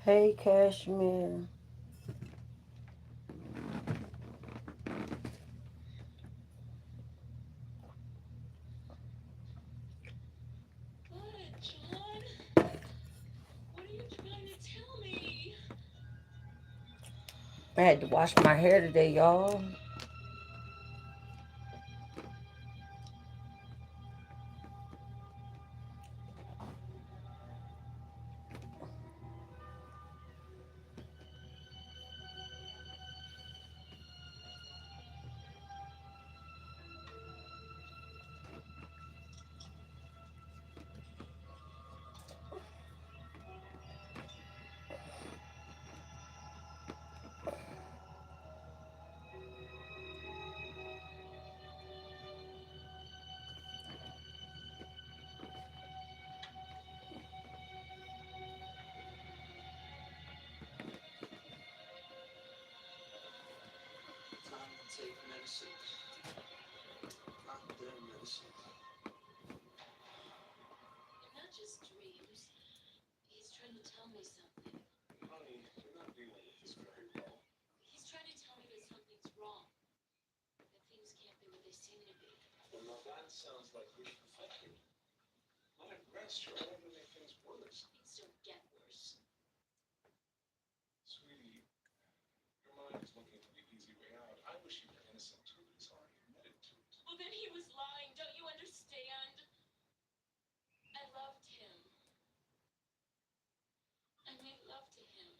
Hey, Cashmere. What, John? What are you trying to tell me? I had to wash my hair today, y'all. Time to take medicine. Not their medicine. And not just dreams. He's trying to tell me something. Honey, you're not dealing with this very well. He's trying to tell me that something's wrong. That things can't be what they seem to be. Well, now that sounds like wishful thinking. Let it rest. You're only going to make things worse. Things don't get worse. Sweetie, your mind is looking for the easy way out. I wish you were innocent too, but he's already admitted to it. Well, then he was lying. Don't you understand? I loved him. I made love to him.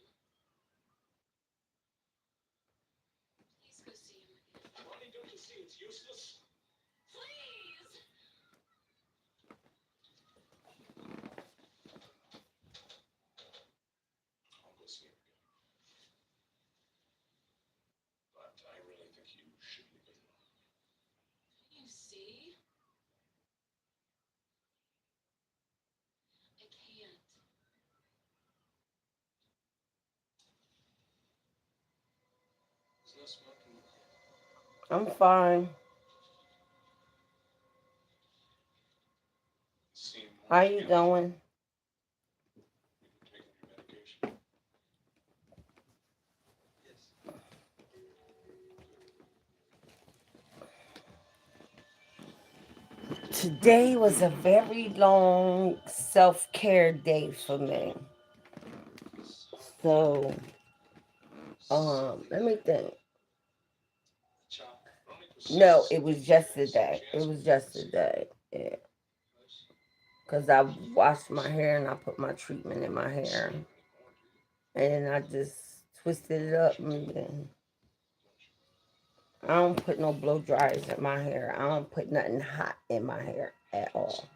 Please go see him again. Ronnie, don't you see it's useless? Please! I'll go see him again. But I really think you should leave it alone. You see? I can't. There's no smoke in the club. I'm fine. Seem How more you skeptical. doing? You've been taking your medication. Yes. Today was a very long self-care day for me. So, let me think. Chop. Ronnie No, persists. it was So yesterday. she It asks was me for this. yesterday. Yeah. Nice. Because I washed my hair and I put my treatment in my You don't hair. smoke anymore, do you? And then I just twisted it But up you and do, then don't you? I don't put no blow dryers in my hair. I don't put nothing hot in my hair at all.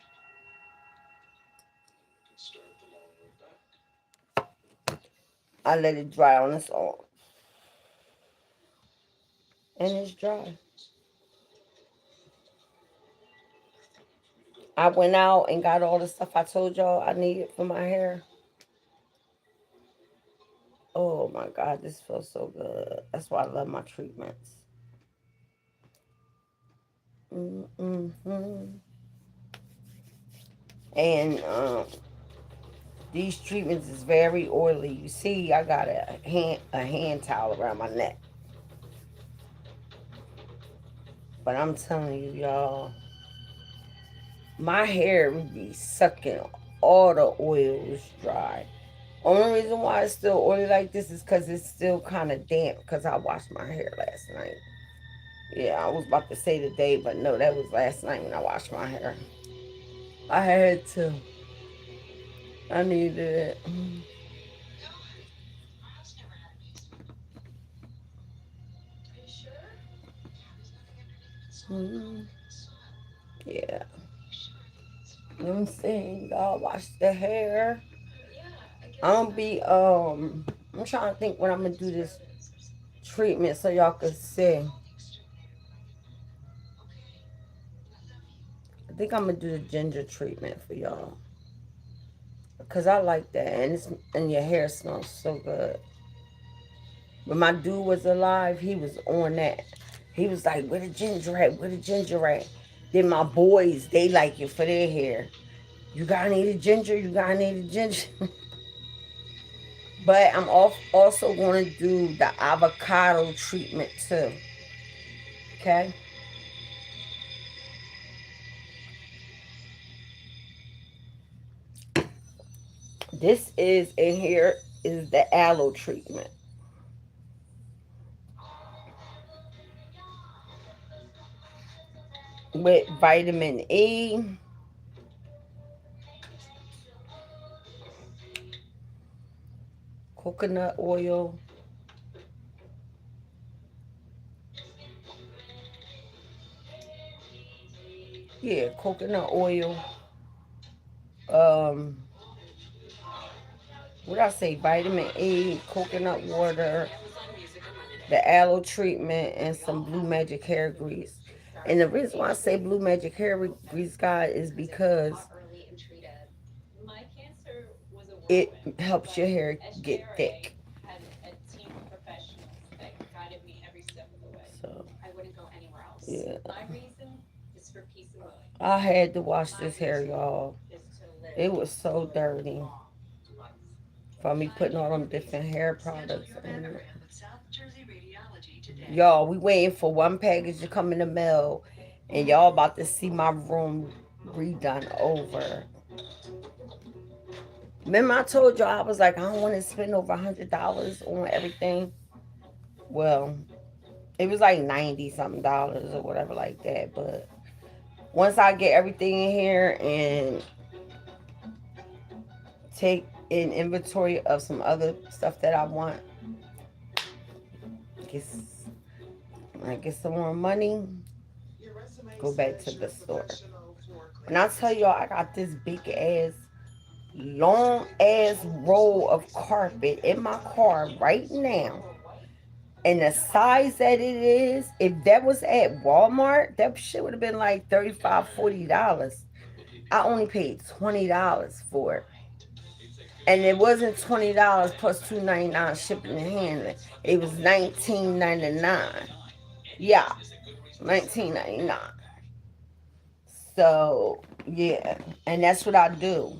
Excellent. Then we can start the long way back. I let it dry on its own. And it's dry. For me to go. I went out and got all the stuff I told y'all I needed for my hair. Oh my God, this feels so good. That's why I love my treatments. Mm-hmm. And these treatments is very oily. You see, I got a hand towel around my neck. But I'm telling you, y'all, my hair would be sucking all the oils dry. Only reason why it's still oily like this is because it's still kind of damp because I washed my hair last night. Yeah, I was about to say today, but no, that was last night when I washed my hair. I had to. I needed it. No, our house never had a basement. Are you sure? Yeah, there's nothing underneath but solid Mhm. concrete and soil. Yeah. Are you sure everything's You know fine? what I'm saying? Y'all wash the hair. Yeah, I guess I'm gonna not. be I'm trying to think when I'm gonna do Just this grab it and start smoking. treatment so y'all can see. Call the exterminator when I get home. Okay? I love you. I think I'm gonna do the ginger treatment for y'all. Cause I like that and your hair smells so good. When my dude was alive, he was on that. He was like, where the ginger at? Where the ginger at? Then my boys, they like it for their hair. You gotta need a ginger, you gotta need a ginger. But I'm also going to do the avocado treatment too. Okay. This is in here is the aloe treatment with vitamin E, coconut oil, yeah, coconut oil. Um, what did I say? Vitamin E, coconut water, the aloe treatment, and some Blue Magic hair grease. And the reason why I say Blue Magic hair grease, guys, is because it helps your hair get thick. So, yeah. I had to wash this hair, y'all. It was so dirty from me putting all them different hair products in it. Y'all, we waiting for one package to come in the mail, and y'all about to see my room redone over. Remember I told y'all I was like, I don't want to spend over $100 on everything. Well, it was like 90 something dollars or whatever like that. But once I get everything in here and take an inventory of some other stuff that I want, get, I get some more money, go back to the store. And I tell y'all, I got this big ass, long ass roll of carpet in my car right now. And the size that it is, if that was at Walmart, that shit would have been like $35, $40. I only paid $20 for it. And it wasn't $20 plus $2.99 shipping and handling. It was $19.99. Yeah, $19.99. So yeah, and that's what I do.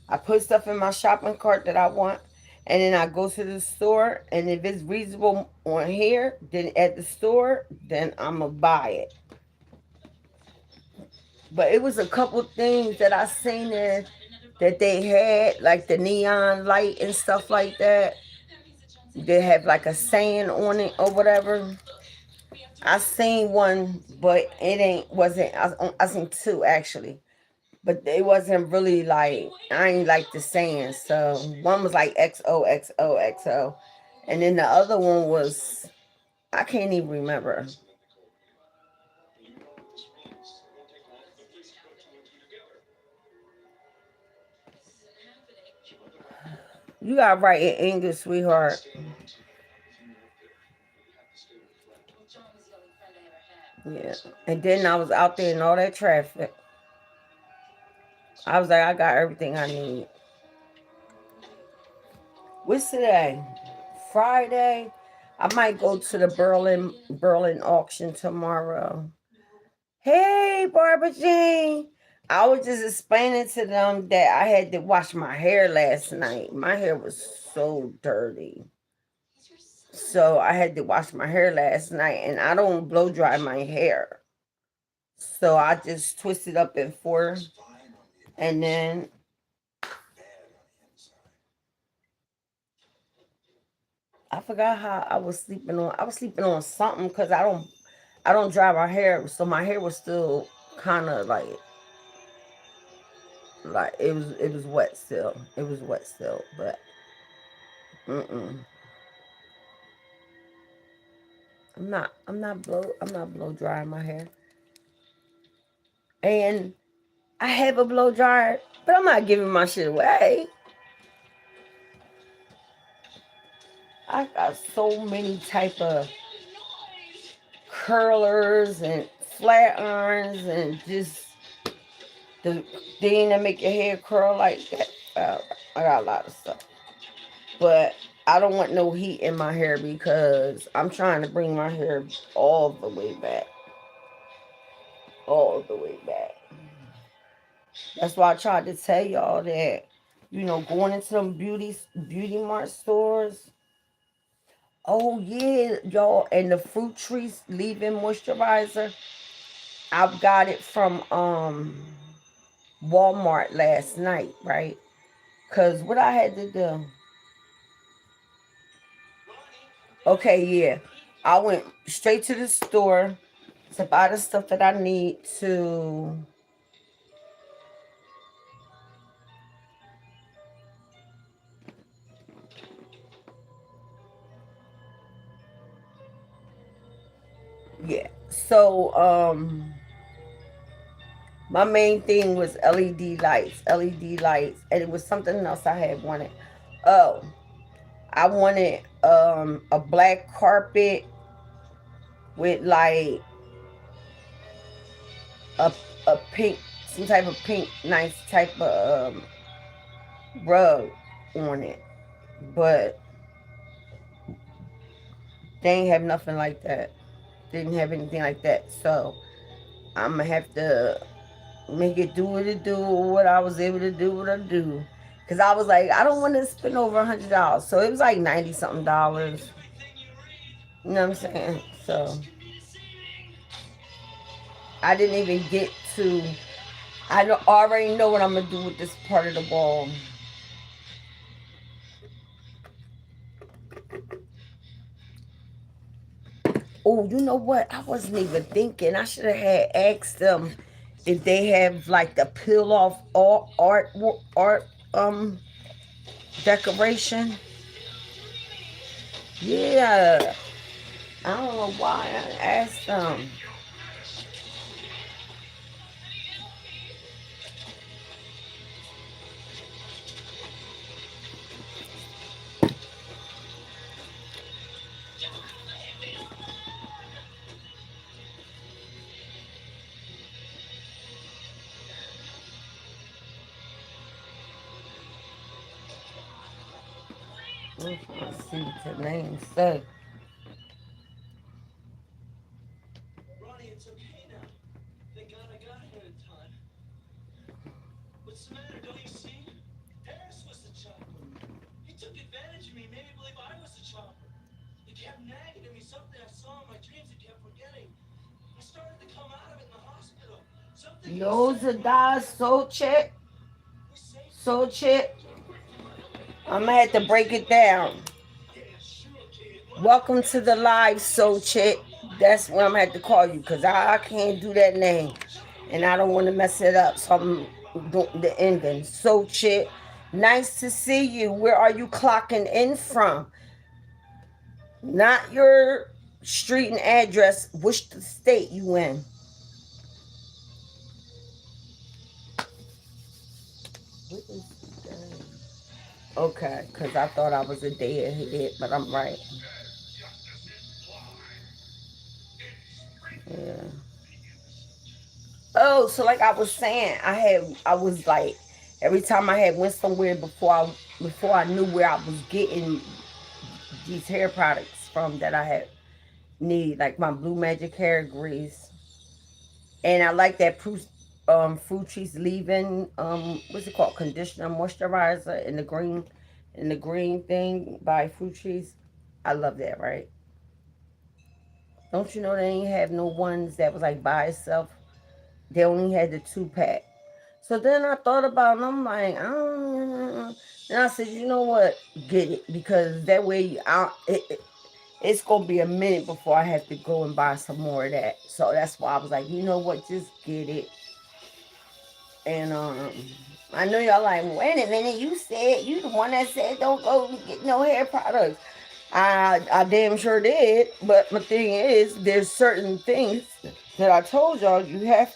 I put stuff in my shopping cart that I want, and then I go to the store. And if it's reasonable on here, then at the store, then I'ma buy it. But it was a couple things that I seen there that they had, like the neon light and stuff like that. They have like a saying on it or whatever. I seen one, but it ain't wasn't. I seen two actually, but it wasn't really like I ain't like the saying. So one was like XOXOXO, and then the other one was I can't even remember. You got to write in English, sweetheart. Yeah, and then I was out there in all that traffic. I was like, I got everything I need. What's today? Friday. I might go to the Berlin auction tomorrow. Hey, Barbara Jean. I was just explaining to them that I had to wash my hair last night. My hair was so dirty. So I had to wash my hair last night, and I don't blow dry my hair. So I just twist it up in four, and then I forgot how I was sleeping on. I was sleeping on something because I don't dry my hair, so my hair was still kind of like it was wet still. It was wet still, but mm-mm. I'm not blow drying my hair. And I have a blow dryer, but I'm not giving my shit away. I got so many type of curlers and flat irons and just the thing that make your hair curl like that. I got a lot of stuff. But I don't want no heat in my hair because I'm trying to bring my hair all the way back. All the way back. That's why I tried to tell y'all that, Going into them beauty mart stores. Oh yeah, y'all, and the fruit trees leave-in moisturizer. I got it from Walmart last night, right? Cause what I had to do. Okay, yeah. I went straight to the store to buy the stuff that I need to. Yeah. So my main thing was LED lights, and it was something else I had wanted. Oh, I wanted a black carpet with like a a pink, some type of pink, nice type of rug on it, but they ain't have nothing like that. Didn't have anything like that, so I'm gonna have to make it do what it do. What I was able to do, what I do, because I was like, I don't want to spend over $100, so it was like 90 something dollars. You know what I'm saying? So I didn't even get to. Already know what I'm gonna do with this part of the wall. Oh, you know what? I wasn't even thinking. I should have had asked them if they have like the peel off art decoration. Yeah, I don't know why I asked them. I'm trying to see what the name say. Yo, Zadar, so chip. I'm gonna have to break it down. Welcome to the live, so chick. That's what I'm gonna have to call you because I can't do that name, and I don't want to mess it up. So I'm doing the ending. So chick, nice to see you. Where are you clocking in from? Not your street and address. Which state you in? What is that? Okay, because I thought I was a day ahead, but I'm right. Yeah. Oh, so like I was saying, I was like every time I had went somewhere before I knew where I was getting these hair products from that I had need, like my Blue Magic hair grease. And I like that fruit trees leaving what's it called? Conditioner moisturizer in the green thing by fruit trees. I love that, right? Don't you know they ain't have no ones that was like by itself? They only had the 2-pack. So then I thought about it, and I'm like, and I said, you know what, get it, because that way it's gonna be a minute before I have to go and buy some more of that. So that's why I was like, you know what, just get it. And I know y'all like, wait a minute, you the one that said don't go get no hair products. I damn sure did, but my thing is, there's certain things that I told y'all you have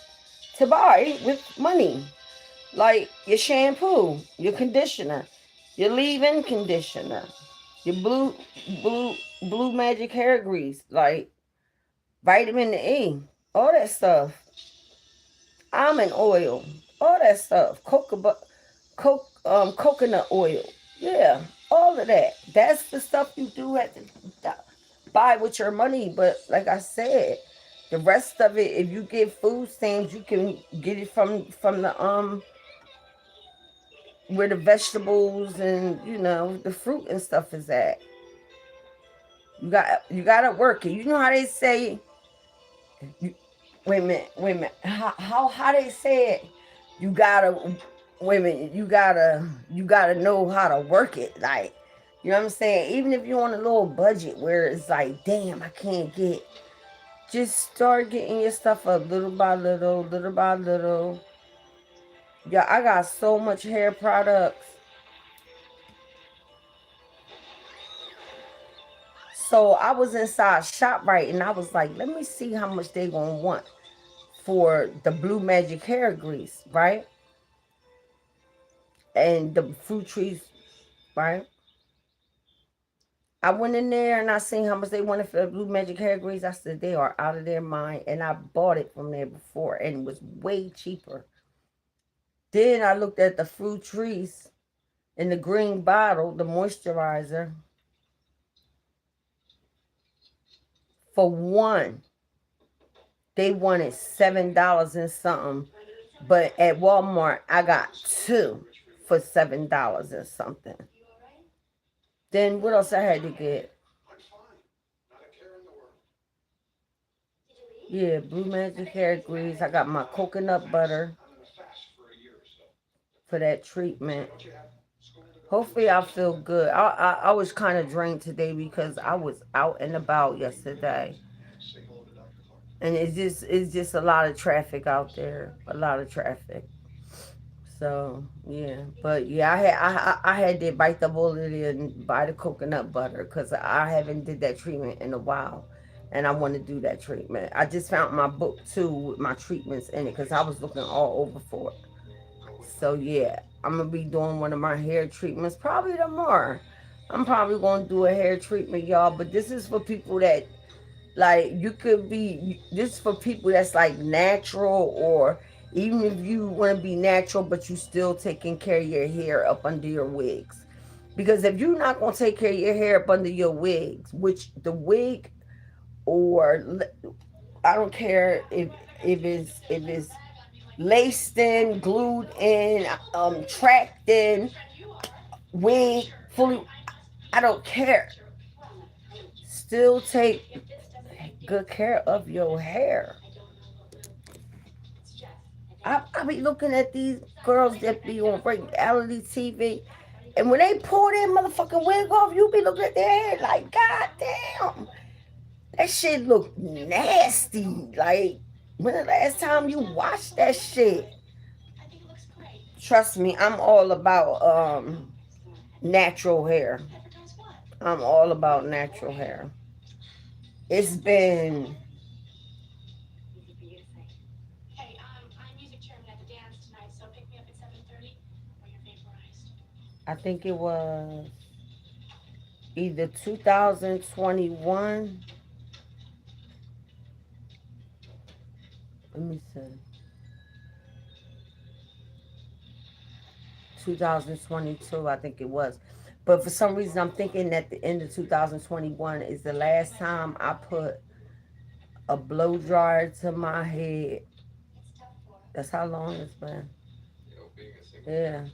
to buy with money. Like your shampoo, your conditioner, your leave-in conditioner, your blue blue magic hair grease, like vitamin E, all that stuff, almond oil, all that stuff, coconut oil, yeah, all of that. That's the stuff you do have to buy with your money. But like I said, the rest of it, if you get food stamps, you can get it from the where the vegetables and the fruit and stuff is at. You gotta work it. You know how they say, you, wait a minute. How they say it? You gotta wait a minute. You gotta know how to work it. Like, you know what I'm saying? Even if you're on a little budget where it's like, damn, I can't get. Just start getting your stuff up little by little, little by little. Yeah, I got so much hair products. So I was inside ShopRite and I was like, let me see how much they gonna want for the Blue Magic hair grease, right? And the fruit trees, right? I went in there and I seen how much they wanted for the Blue Magic hair grease. I said they are out of their mind, and I bought it from there before, and it was way cheaper. Then I looked at the fruit trees in the green bottle, the moisturizer, for one. They wanted $7 and something, but at Walmart I got two for $7 and something. Then what else I had to get? Yeah, Blue Magic hair grease. I got my coconut butter for that treatment. Hopefully I feel good. I was kind of drained today because I was out and about yesterday, and it's just a lot of traffic out there. A lot of traffic. So yeah, but yeah, I had to bite the bullet and buy the coconut butter because I haven't did that treatment in a while, and I want to do that treatment. I just found my book too with my treatments in it because I was looking all over for it. So yeah, I'm gonna be doing one of my hair treatments probably tomorrow. I'm probably gonna do a hair treatment, y'all. But this is for people that like you could be. This is for people that's like natural, or even if you want to be natural, but you still taking care of your hair up under your wigs. Because if you're not gonna take care of your hair up under your wigs, which the wig or I don't care if it's laced in, glued in, tracked in, wig, fully. I don't care. Still take good care of your hair. I be looking at these girls that be on reality TV, and when they pull their motherfucking wig off, you be looking at their hair like, God damn, that shit look nasty. Like, when the last time you watched that shit? Trust me, I'm all about natural hair. I'm all about natural hair. It's been, I think it was either 2021. Let me see. 2022, I think it was. But for some reason, I'm thinking that the end of 2021 is the last time I put a blow dryer to my head. That's how long it's been. Yeah.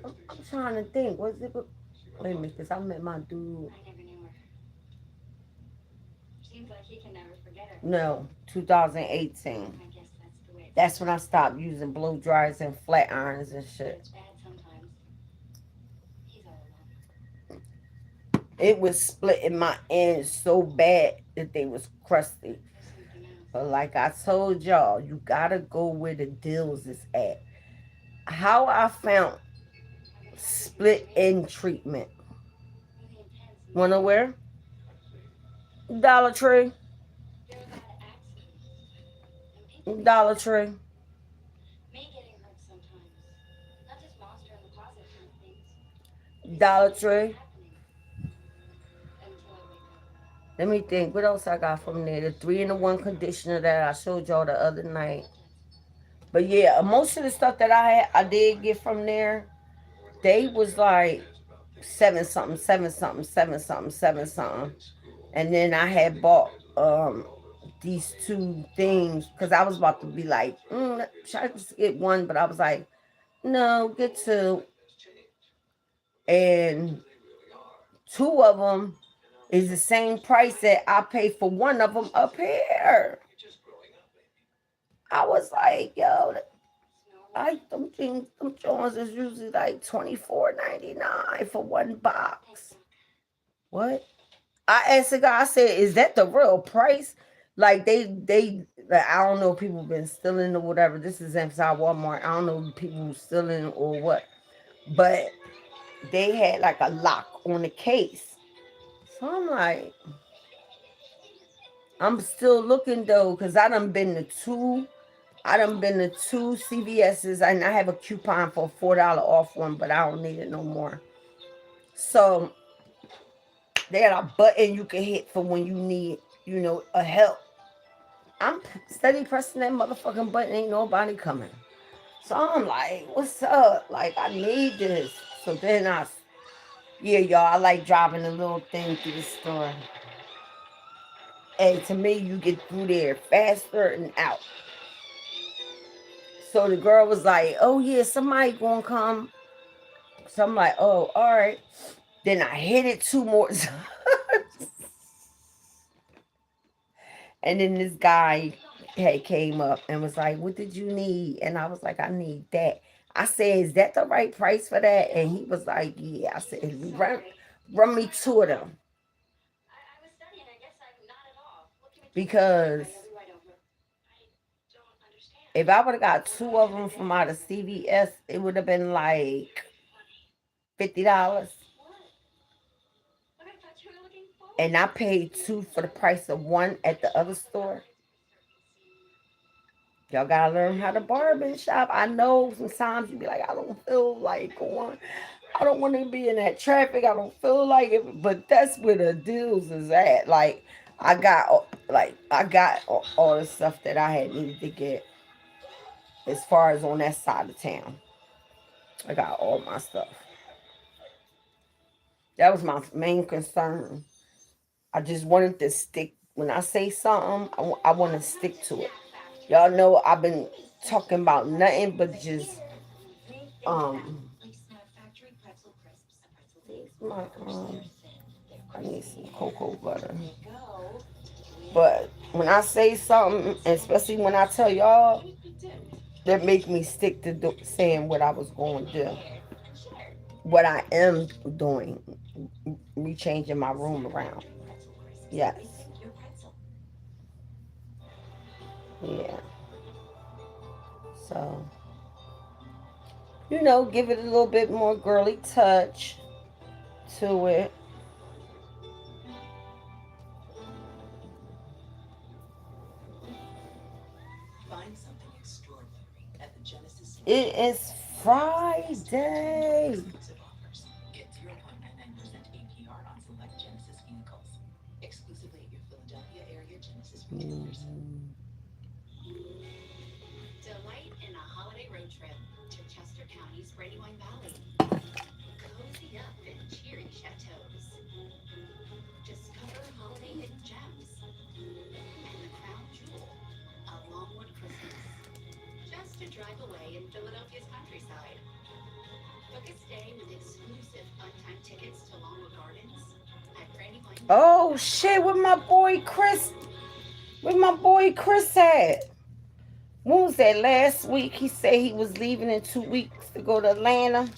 I'm trying to think. Was it? Wait a minute, because I met my dude. No, 2018. That's when I stopped using blow dryers and flat irons and shit. It was splitting my ends so bad that they was crusty. But like I told y'all, you gotta go where the deals is at. How I found split end treatment. Wanna where? Dollar Tree. Dollar Tree. Dollar Tree. Let me think. What else I got from there? The 3-in-1 conditioner that I showed y'all the other night. But yeah, most of the stuff that I did get from there, they was like seven something, seven something, seven something, seven something. And then I had bought these two things because I was about to be like, should I just get one? But I was like, no, get two. And two of them is the same price that I paid for one of them up here. I was like, yo, I them things, them Jones is usually like $24.99 for one box. What? I asked the guy, I said, is that the real price? Like like, I don't know if people been stealing or whatever. This is inside Walmart. I don't know if people stealing or what. But they had like a lock on the case. So I'm like, I'm still looking though, because I done been to two CVS's and I have a coupon for a $4 off one, but I don't need it no more. So they got a button you can hit for when you need, a help. I'm steady pressing that motherfucking button, ain't nobody coming. So I'm like, what's up? Like, I need this. So then yeah, y'all, I like driving a little thing through the store. And to me, you get through there faster and out. So the girl was like, oh yeah, somebody gonna come. So I'm like, oh, all right. Then I hit it two more times. And then this guy had came up and was like, what did you need? And I was like, I need that. I said, is that the right price for that? And he was like, yeah. I said, run me two of them. Because if I would have got two of them from out of CVS, it would have been like $50. And I paid two for the price of one at the other store. Y'all gotta learn how to bargain shop. I know sometimes you be like, I don't feel like going. I don't want to be in that traffic. I don't feel like it. But that's where the deals is at. Like I got all the stuff that I had needed to get as far as on that side of town. I got all my stuff. That was my main concern. I just wanted to stick. When I say something, I want to stick to it. Y'all know I've been talking about nothing but just um. My I need some cocoa butter. But when I say something, especially when I tell y'all, that make me stick to saying what I was going to do. What I am doing, rechanging my room around. Yes. Yeah. So, give it a little bit more girly touch to it. It is Friday. Mhm. Delight in a holiday road trip to Chester County's Brandywine Valley. Cozy up in cheery chateaus. Discover holiday hidden gems. And the crown jewel, a Longwood Christmas. Just a drive away in Philadelphia's countryside. Book a stay with exclusive fun-time tickets to Longwood Gardens at Brandywine Oh Valley. shit! With my boy Chris. Where my boy Chris at? When was that last week? He said he was leaving in 2 weeks to go to Atlanta.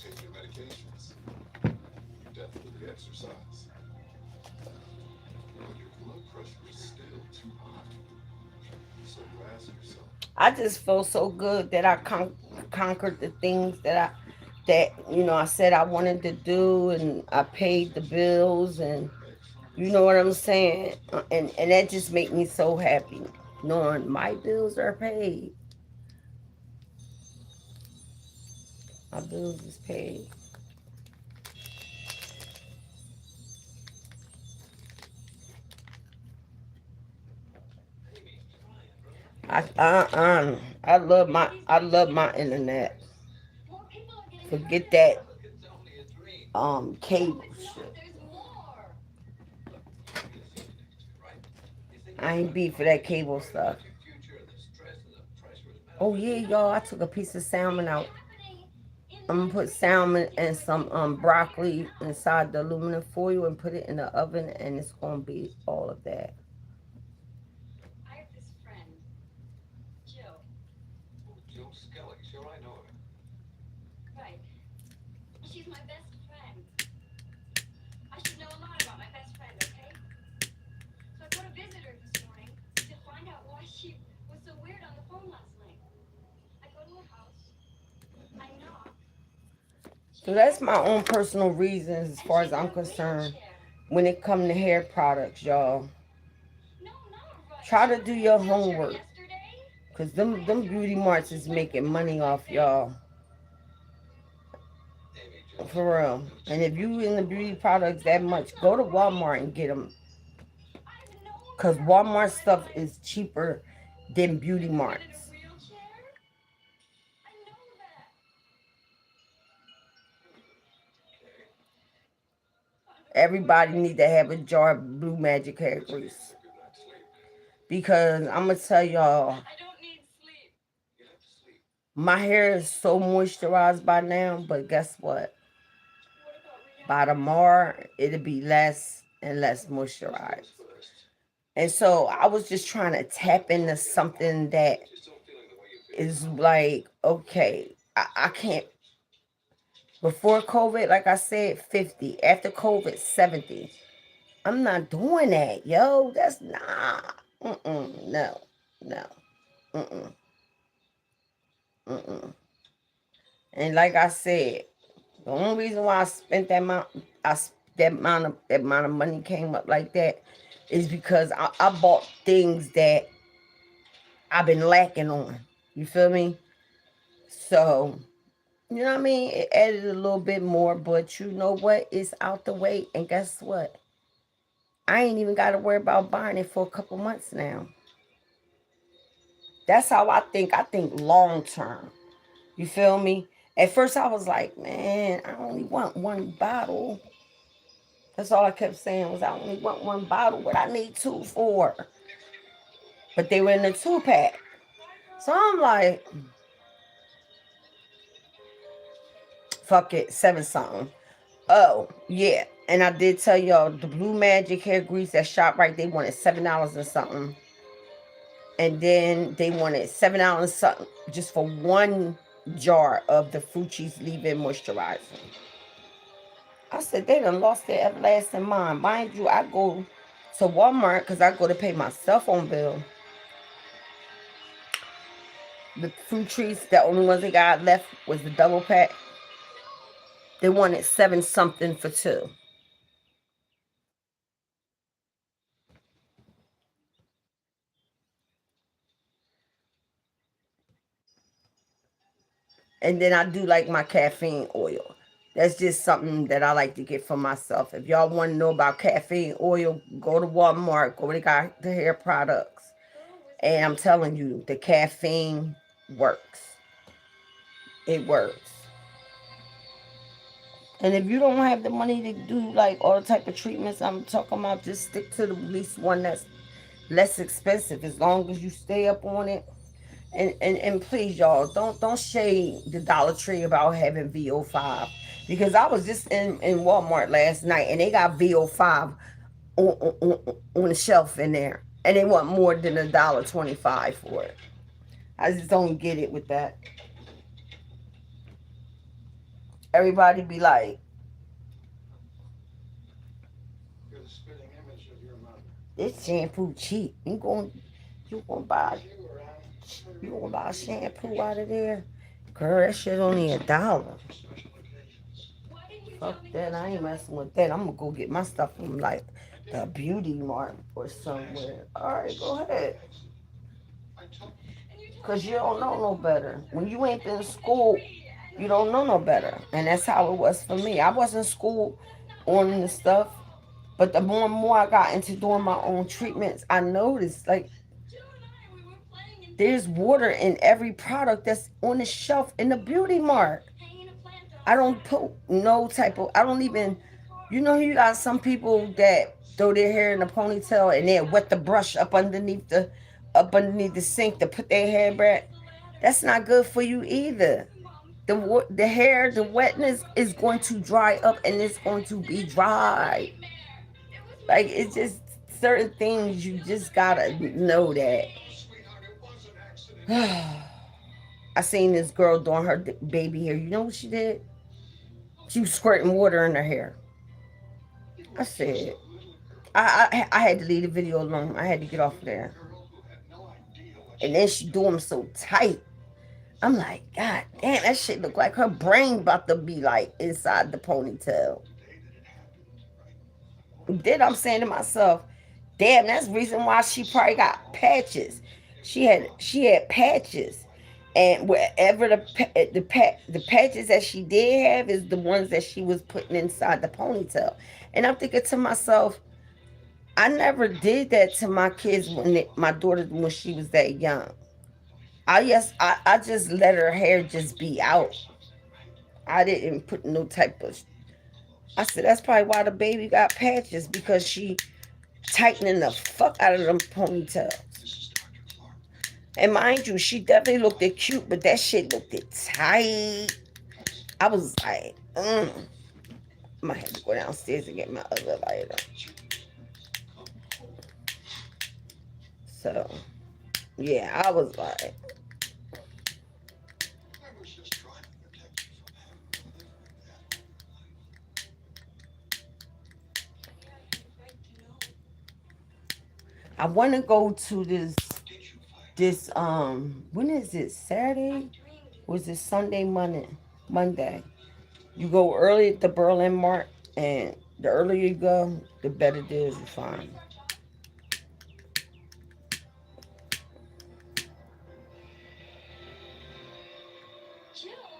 I just feel so good that I conquered the things that I said I wanted to do, and I paid the bills, and you know what I'm saying, and that just make me so happy knowing my bills are paid. My bills is paid. I love my internet. Forget that cable shit. I ain't beat for that cable stuff. Oh yeah, y'all, I took a piece of salmon out. I'm gonna put salmon and some broccoli inside the aluminum foil and put it in the oven, and it's gonna be all of that. I have this friend, Jill. Right. She's my best friend. I should know a lot about my best friend, okay? So I go to visit her this morning to find out why she was so weird on the phone last night. I go to her house. I knock. So She that's my answers, own personal reasons as and far she's as in I'm a concerned wheelchair. when it comes to hair products, y'all. No, not right. Try She to was do in a your wheelchair homework. yesterday. Cause I them asked her beauty before, and marts she's is like, making "Look at money my off face." y'all. For real. And if you in the beauty products that much, That's go to not right. Walmart and get them. I've known Cause her Walmart before, and stuff like, is cheaper than beauty a woman in a marts. wheelchair. I know that. I don't know what Everybody I need to have a jar of Blue Magic hair grease. Because I'm gonna tell y'all, I don't need sleep. my hair is so moisturized by now, but guess what? What about By reality? tomorrow, it'll be less and less moisturized. And so I was just trying to tap into something that is like, okay, I can't. Before COVID, like I said, 50. After COVID, 70. I'm not doing that, yo. That's not. No, no. Mm-mm, mm-mm. And like I said, the only reason why I spent that amount, that amount of money came up like that, is because I bought things that I've been lacking on. You feel me? So you know what I mean? It added a little bit more, but you know what? It's out the way, and guess what? I ain't even got to worry about buying it for a couple months now. That's how I think. I think long term. You feel me? At first, I was like, man, I only want one bottle. That's all I kept saying was I only want one bottle, but I need two for. But they were in the 2-pack. So I'm like, fuck it, seven something. Oh, yeah. And I did tell y'all the Blue Magic hair grease that shop right, they wanted $7 and something. And then they wanted $7 and something just for one jar of the fruit cheese leave-in moisturizer. I said, they done lost their everlasting mind. Mind you, I go to Walmart because I go to pay my cell phone bill. The fruit trees, the only ones they got left was the double pack. They wanted seven something for two. And then I do like my caffeine oil. That's just something that I like to get for myself. If y'all want to know about caffeine oil, go to Walmart, go to the hair products. Girl was And I'm telling you, the caffeine works. It works. And if you don't have the money to do like all the type of treatments I'm talking about, just stick to the least one that's less expensive as long as you stay up on it. And please y'all don't shade the Dollar Tree about having VO5 because I was just in Walmart last night and they got VO5 on the shelf in there and they want more than $1.25 for it. I just don't get it with that. Everybody be like, this shampoo cheap. You gonna buy you gonna buy shampoo out of there? Girl, that shit only $1. Why didn't you Fuck tell me that. this, I ain't Jill? messing with that. I'm gonna go get my stuff from like the beauty mart or somewhere. Alright, go ahead. And you told Cause me you I don't know wasn't no better. When you ain't been in and school, free you and don't know no better. And that's how it was for me. I was in school that's not what on the happened at stuff. all. But the more and more I got into doing my own No. treatments, I noticed like Jill and I, we were playing in there's water Mexico, in every product that's on the shelf in the beauty mart. hanging a plant on I a don't ladder. put no type of, I don't We were all even, over the car. you know, you got some people that throw their hair in a ponytail and then wet the brush up underneath the sink to put their hair back. That's not good for you either. The hair, the wetness is going to dry up and it's going to be dry. Like it's just certain things you just gotta know that. I seen this girl doing her baby hair. You know what she did? She was squirting water in her hair. I said, I had to leave the video alone. I had to get off of there. And then she do them so tight. I'm like, God damn, that shit look like her brain about to be like inside the ponytail. Then I'm saying to myself, damn, that's the reason why she probably got patches. She had patches, and wherever the patches that she did have is the ones that she was putting inside the ponytail. And I'm thinking to myself, I never did that to my kids my daughter when she was that young. I just let her hair just be out. I didn't put no type of. I said that's probably why the baby got patches because she tightening the fuck out of them ponytails. And mind you, she definitely looked it cute, but that shit looked it tight. I was like, I might have to go downstairs and get my other lighter. So, yeah, I was like, I want to go to this when is it, Saturday? Or is it Sunday, Monday? You go early at the Berlin Mart, and the earlier you go, the better deals you find.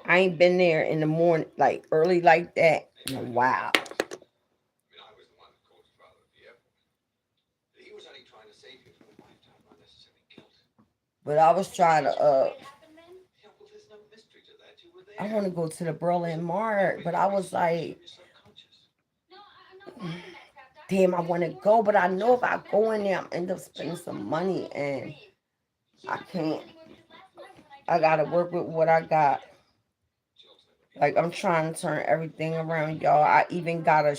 I ain't been there in the morning, like early like that. Wow. But I was trying to, I want to go to the Berlin Mart, but I was like, damn, I want to go, but I know if I go in there, I'm end up spending some money, and I can't. I gotta work with what I got. Like I'm trying to turn everything around, y'all. I even got the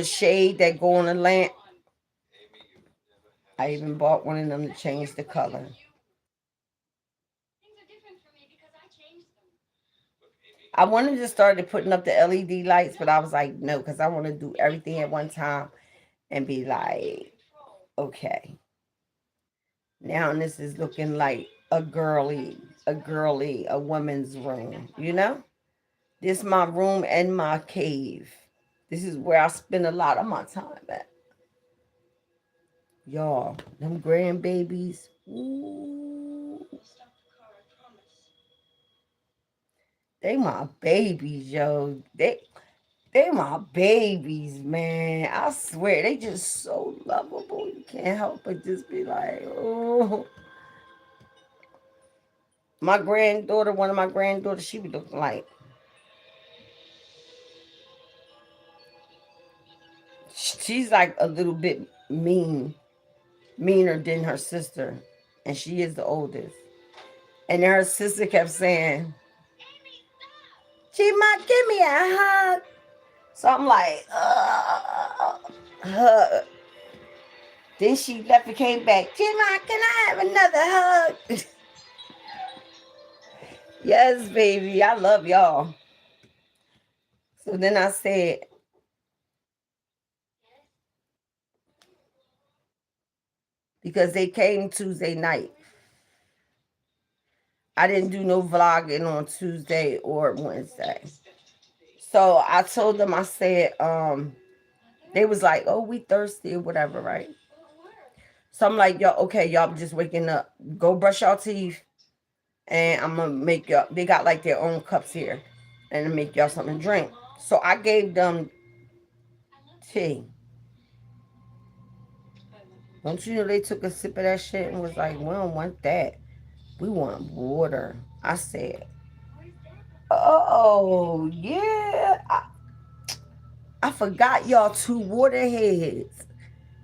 shade that go on the lamp. I even bought one of them to change the color. I wanted to start putting up the LED lights, but I was like, no, because I want to do everything at one time and be like, okay, now this is looking like a woman's room, you know? This is my room and my cave. This is where I spend a lot of my time at. Y'all, them grandbabies. Ooh, they my babies, yo. They my babies, man. I swear, they just so lovable. You can't help but just be like, oh. My granddaughter, one of my granddaughters, she be looking like she's like a little bit meaner than her sister, and she is the oldest. And her sister kept saying, "She might give me a hug." So I'm like, hug. Then she left and came back. Jima, can I have another hug? Yes, baby. I love y'all. So then I said, because they came Tuesday night. I didn't do no vlogging on Tuesday or Wednesday. So I told them, I said, they was like, oh, we thirsty or whatever, right? So I'm like, y'all, okay, y'all just waking up. Go brush y'all teeth. And I'm gonna make y'all, they got like their own cups here. And make y'all something to drink. So I gave them tea. Don't you know they took a sip of that shit and was like, we don't want that. We want water. I said, oh, yeah. I forgot y'all two waterheads.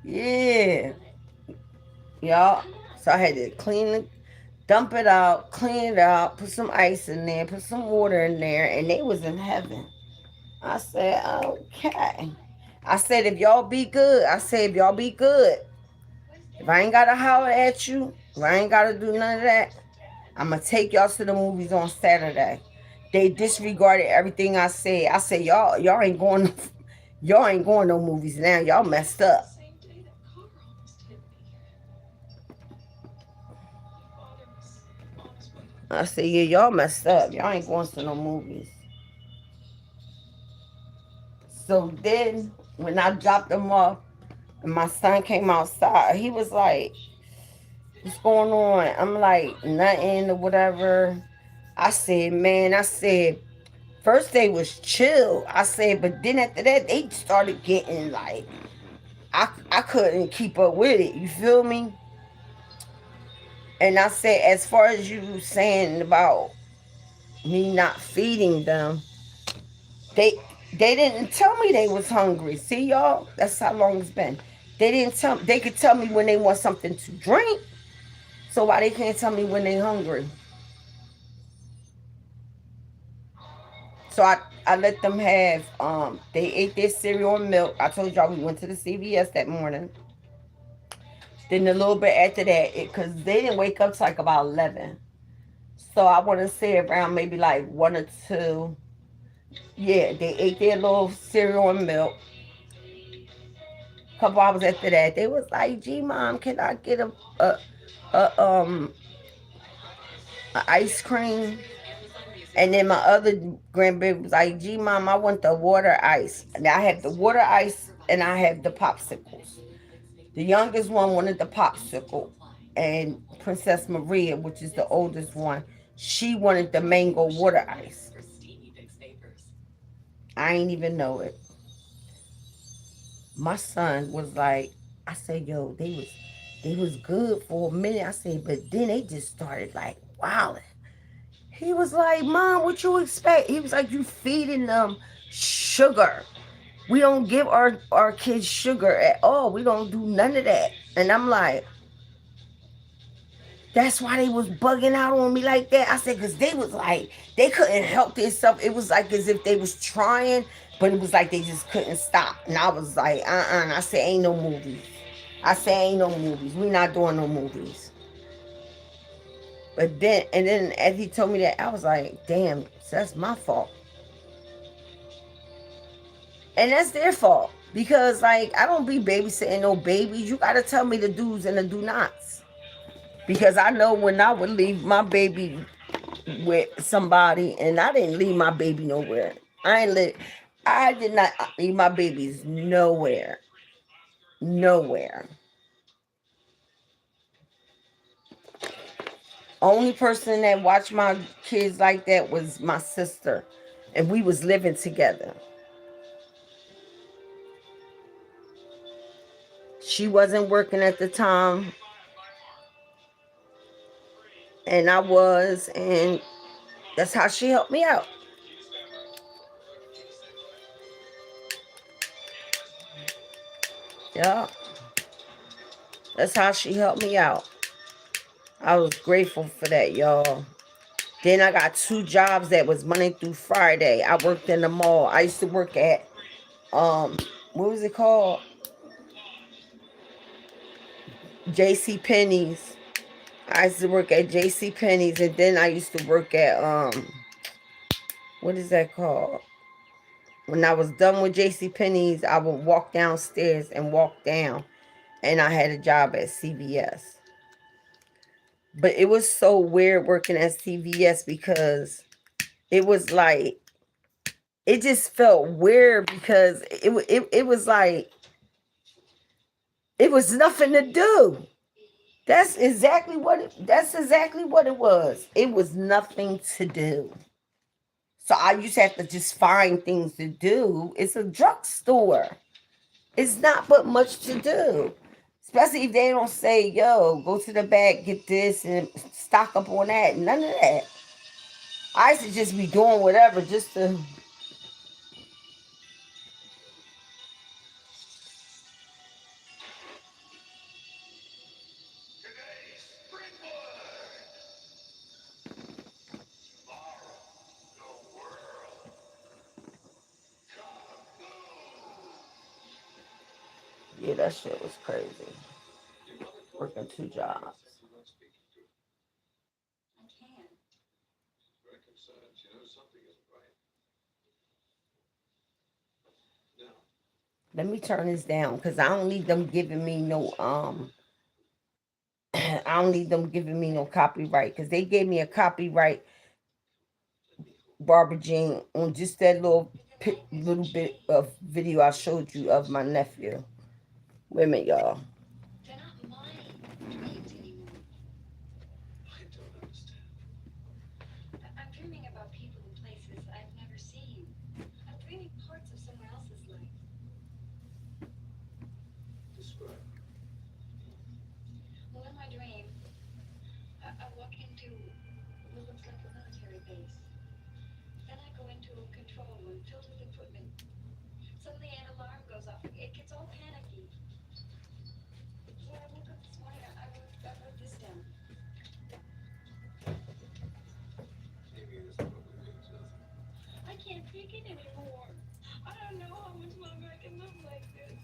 Yeah, y'all. So I had to clean it, dump it out, clean it out, put some ice in there, put some water in there, and they was in heaven. I said, okay. I said, if y'all be good, I said, if y'all be good, if I ain't gotta holler at you, if I ain't gotta do none of that, I'm gonna take y'all to the movies on Saturday. They disregarded everything I said. I said, y'all ain't going, y'all ain't going no movies now. Y'all messed up. I said, yeah, y'all messed up. Y'all ain't going to no movies. So then, when I dropped them off, and my son came outside, he was like, what's going on? I'm like, nothing or whatever. I said, man, I said, first they was chill. I said, but then after that, they started getting like, I couldn't keep up with it. You feel me? And I said, as far as you saying about me not feeding them, they they didn't tell me they was hungry. See y'all? That's how long it's been. They didn't tell. They could tell me when they want something to drink. So why they can't tell me when they hungry? So I let them have they ate their cereal and milk. I told y'all we went to the CVS that morning. Then a little bit after that, because they didn't wake up till like about 11. So I want to say around maybe like 1 or 2. Yeah, they ate their little cereal and milk. A couple hours after that, they was like, "Gee, mom, can I get a ice cream?" And then my other grandbaby was like, "Gee, mom, I want the water ice." And I have the water ice and I have the popsicles. The youngest one wanted the popsicle, and Princess Maria, which is the oldest one, she wanted the mango water ice. I ain't even know it. My son was like, I said, yo, they was good for a minute. I said, but then they just started like wilding. He was like, Mom, what you expect? He was like, you feeding them sugar. We don't give our kids sugar at all. We don't do none of that. And I'm like, that's why they was bugging out on me like that. I said, because they was like, they couldn't help themselves. It was like as if they was trying, but it was like they just couldn't stop. And I was like, And I said, ain't no movies. I said, ain't no movies. We not doing no movies. But then, and then as he told me that, I was like, damn, so that's my fault. And that's their fault. Because, like, I don't be babysitting no babies. You got to tell me the do's and the do nots. Because I know when I would leave my baby with somebody, and I didn't leave my baby nowhere. I did not leave my babies nowhere. Nowhere. Only person that watched my kids like that was my sister. And we was living together. She wasn't working at the time. And I was. And that's how she helped me out. Yeah. That's how she helped me out. I was grateful for that, y'all. Then I got 2 jobs that was Monday through Friday. I worked in the mall. I used to work at what was it called? JC Penney's. I used to work at JC Penney's, and then I used to work at what is that called? When I was done with JC Penney's, I would walk downstairs and walk down, and I had a job at CVS. But it was so weird working at CVS because it was like it just felt weird because it was like it was nothing to do. That's exactly what it was. It was nothing to do. So I used to have to just find things to do. It's a drugstore. It's not but much to do. Especially if they don't say, yo, go to the back, get this, and stock up on that. None of that. I used to just be doing whatever just to Yeah, that shit was crazy. Working two jobs. I can. Let me turn this down because I don't need them giving me no I don't need them giving me no copyright because they gave me a copyright, Barbara Jean, on just that little bit of video I showed you of my nephew. Wait a minute, y'all. They're not my dreams anymore. I'm dreaming about people and places I've never seen. I'm dreaming parts of someone else's life. Well, in my dream, I walk into what looks like a military base. Then I go into a control room filled with equipment. Suddenly an alarm goes off. It gets all panicky. So when I woke up this morning, I wrote this down. I can't take it anymore. I don't know how much longer I can live like this.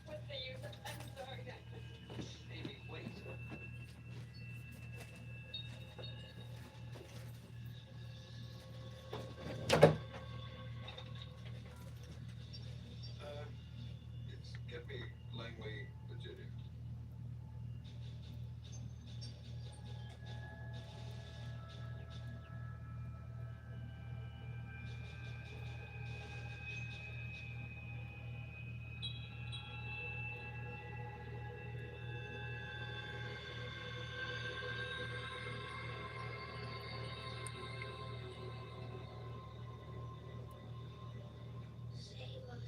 What's the use? I'm sorry. Save us.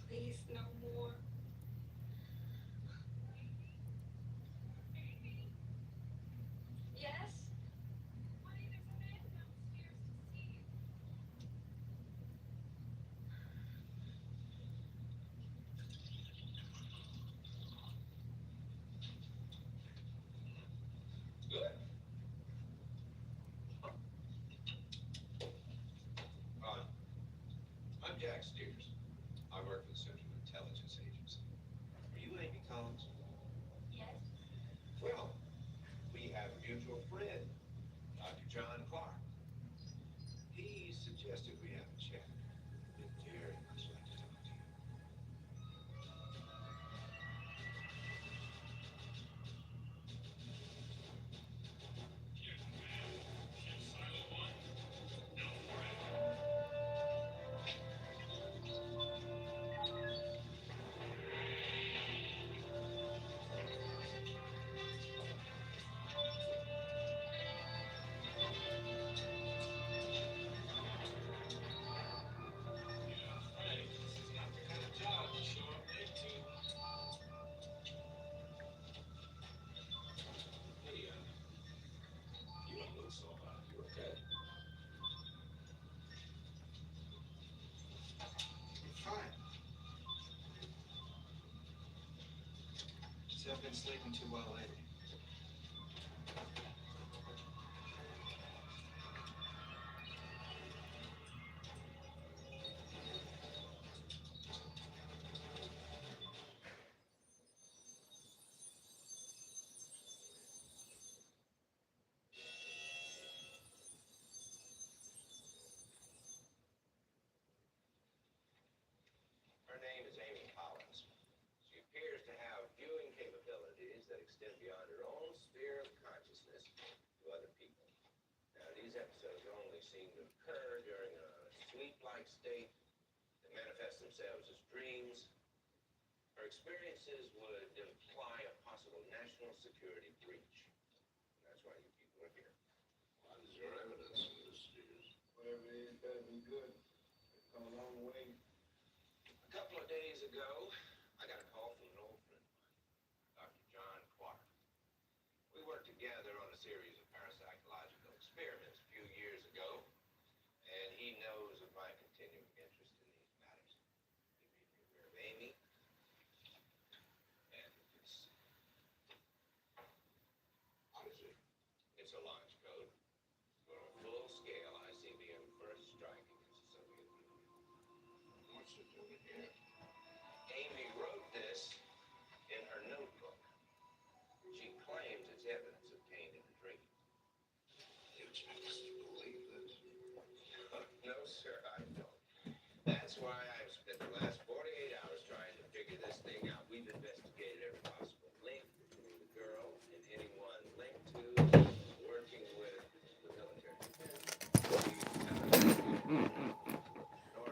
Please, no more. Yes? Yes?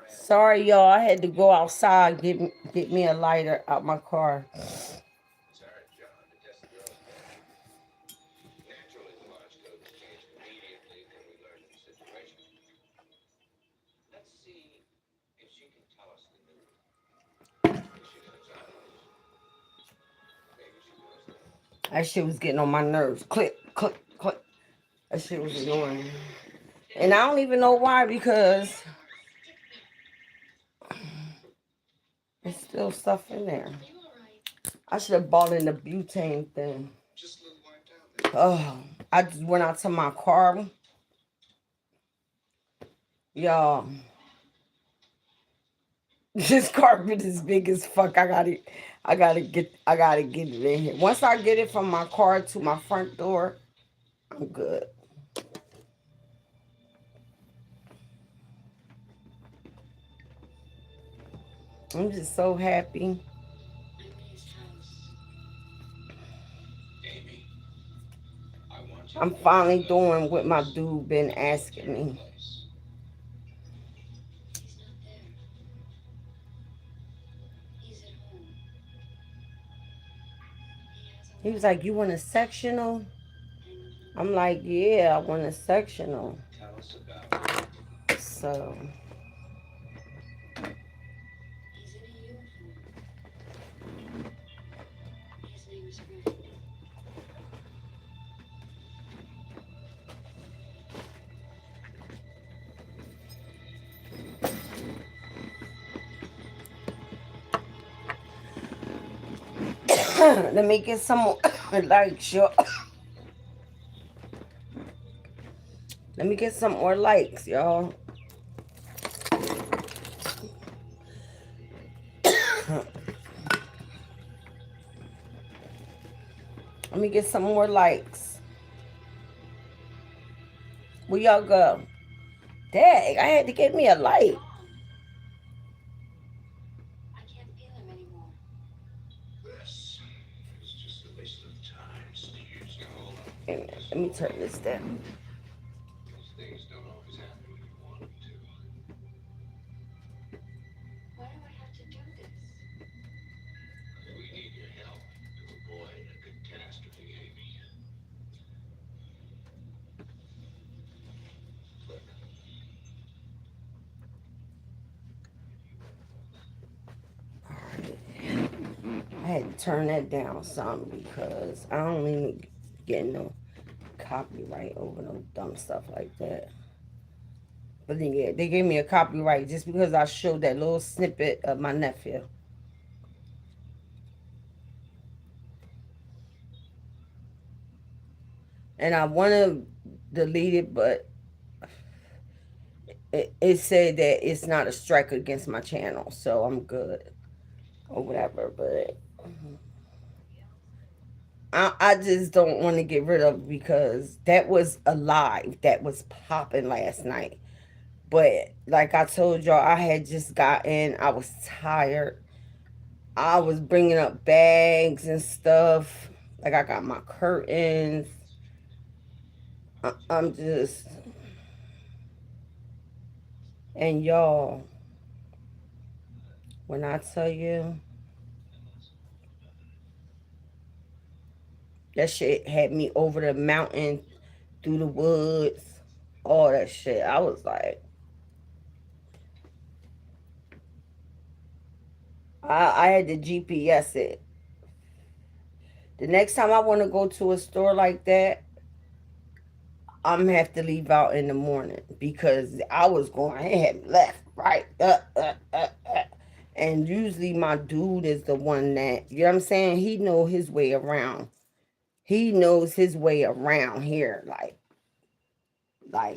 Sorry, y'all. I had to go outside get me a lighter out my car. That shit was getting on my nerves. Click, click, click. That shit was annoying. And I don't even know why because there's still stuff in there. I should have bought in the butane thing. Oh, I just went out to my car. Y'all, this carpet is big as fuck. I gotta get it in here. Once I get it from my car to my front door, I'm good. I'm just so happy. I'm finally doing what my dude been asking me. He was like, "You want a sectional?" I'm like, "Yeah, I want a sectional." So let me get some more likes, y'all. Let me get some more likes, y'all. Let me get some more likes. Where y'all go? Dang, I had to get me a light. Wait a minute, let me turn this down. I had to turn that down some because I don't even get no copyright over no dumb stuff like that. But then yeah, they gave me a copyright just because I showed that little snippet of my nephew. And I want to delete it, but it said that it's not a strike against my channel, so I'm good or whatever. But I just don't want to get rid of it because that was a live that was popping last night. But like I told y'all, I had just gotten, I was tired. I was bringing up bags and stuff. Like I got my curtains. I'm just, and y'all, when I tell you, that shit had me over the mountain, through the woods, all that shit. I was like, I had to GPS it. The next time I want to go to a store like that, I'm gonna have to leave out in the morning because I was going ahead, left, right, and usually my dude is the one that, you know what I'm saying? He know his way around. He knows his way around here, like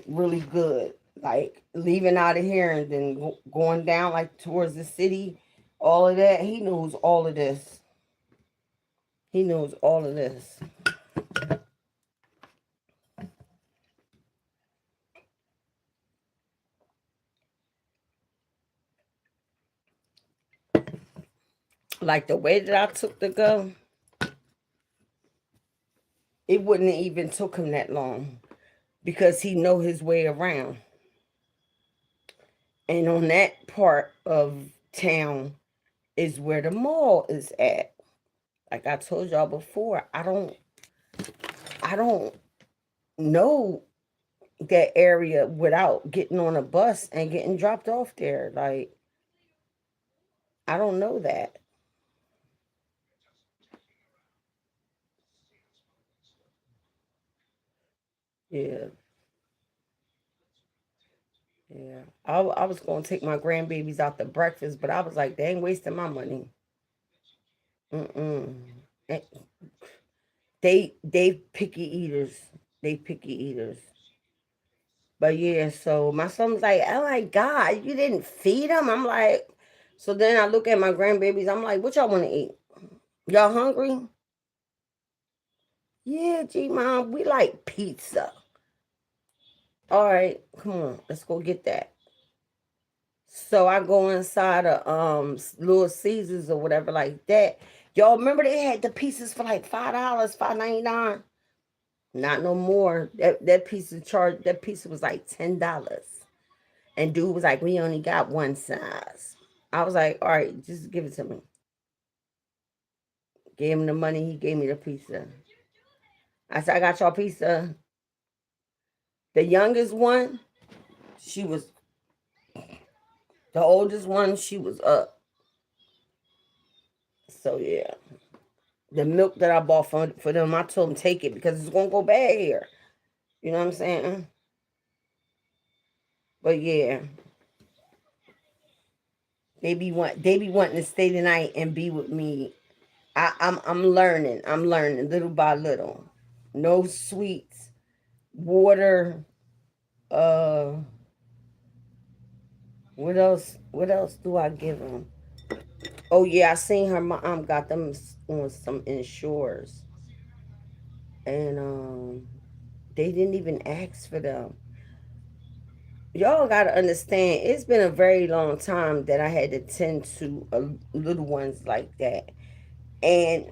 really good. like leaving out of here and then going down like towards the city, all of that. He knows all of this. He knows all of this. Like the way that I took to go, it wouldn't have even took him that long because he know his way around. And on that part of town is where the mall is at. Like I told y'all before, I don't know that area without getting on a bus and getting dropped off there. Like I don't know that. Yeah, yeah. I was gonna take my grandbabies out to breakfast, but I was like, they ain't wasting my money. Mm-mm. Eh, they picky eaters. They picky eaters. But yeah, so my son was like, "Oh my God, you didn't feed them?" I'm like, so then I look at my grandbabies. I'm like, "What y'all want to eat? Y'all hungry?" Yeah, G mom, we like pizza. All right, come on, let's go get that. So I go inside of Little Caesars or whatever like that. Y'all remember they had the pieces for like $5, 5.99. Not no more. That piece of charge. That piece was like $10. And dude was like, "We only got one size." I was like, "All right, just give it to me." Gave him the money. He gave me the pizza. I said, "I got y'all pizza." The youngest one, she was the oldest one. She was up. So yeah, the milk that I bought for them, I told them take it because it's gonna go bad here. You know what I'm saying? But yeah, they be wanting to stay the night and be with me. I'm learning. I'm learning little by little. No sweets, water. Uh, what else? What else do I give them? Oh yeah, I seen her mom got them on some insures, and they didn't even ask for them. Y'all gotta understand, it's been a very long time that I had to tend to little ones like that, and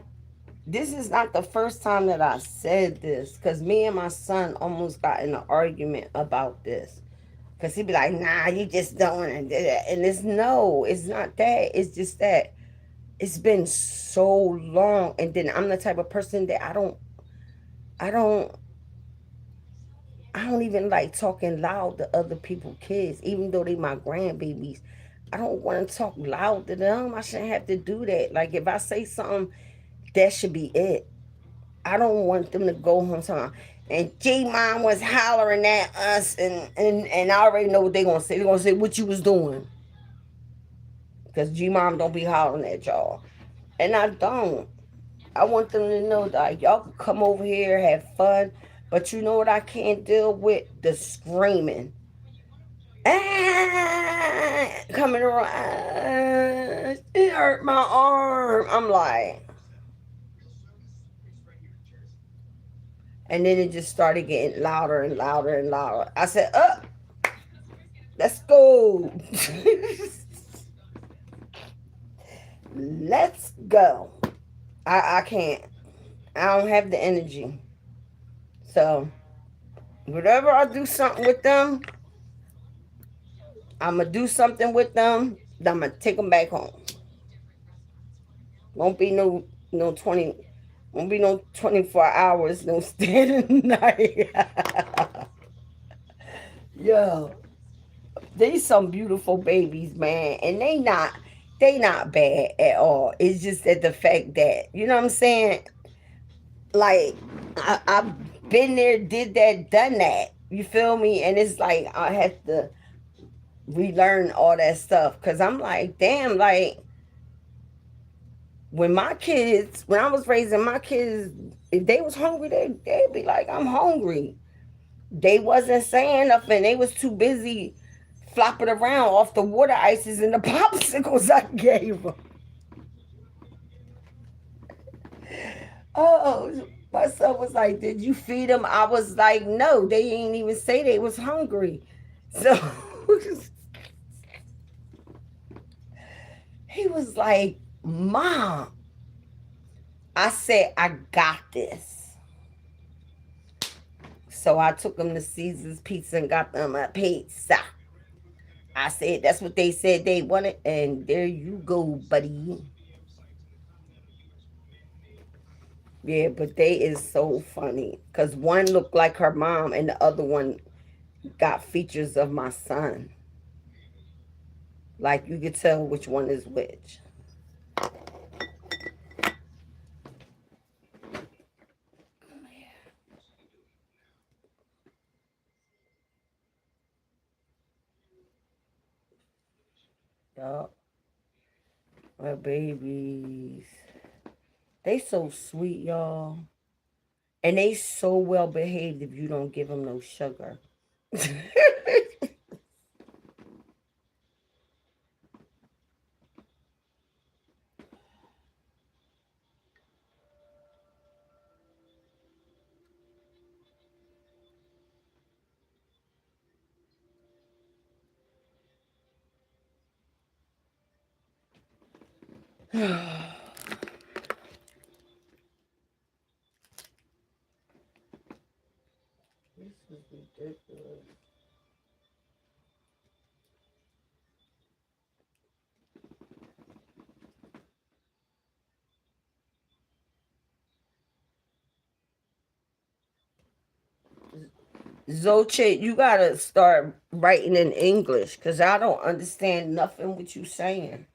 this is not the first time that I said this, because me and my son almost got in an argument about this. Because he'd be like, "Nah, you just don't want to do that." And it's no, it's not that. It's just that it's been so long. And then I'm the type of person that I don't, I don't even like talking loud to other people's kids, even though they my grandbabies. I don't want to talk loud to them. I shouldn't have to do that. Like if I say something, that should be it. I don't want them to go home talking. And G mom was hollering at us, and I already know what they're gonna say. They're gonna say what you was doing, because G mom don't be hollering at y'all, and I don't. I want them to know that y'all can come over here, have fun, but you know what I can't deal with? The screaming. Ah, coming around. Ah, it hurt my arm. I'm like, and then it just started getting louder and louder and louder. I said, "Up, let's go." Let's go. I can't. I don't have the energy. So whatever I do something with them, I'm gonna do something with them. Then I'm gonna take them back home. Won't be no 20. Won't be no 24 hours. No staying the night. Yo, they some beautiful babies, man, and they not bad at all. It's just that the fact that you know what I'm saying. Like I've been there, did that, done that. You feel me? And it's like I have to relearn all that stuff because I'm like, damn, like when I was raising my kids, if they was hungry, they'd be like, I'm hungry. They wasn't saying nothing. They was too busy flopping around off the water ices and the popsicles I gave them. Oh, my son was like, "Did you feed them?" I was like, "No, they didn't even say they was hungry." So he was like, "Mom," I said, "I got this." So I took them to Caesar's Pizza and got them a pizza. I said, "That's what they said they wanted," and there you go, buddy. Yeah, but they is so funny because one looked like her mom and the other one got features of my son. Like you could tell which one is which. Yup, my babies. They so sweet, y'all. And they so well behaved if you don't give them no sugar. This is ridiculous. Zoche, you gotta start writing in English because I don't understand nothing what you saying.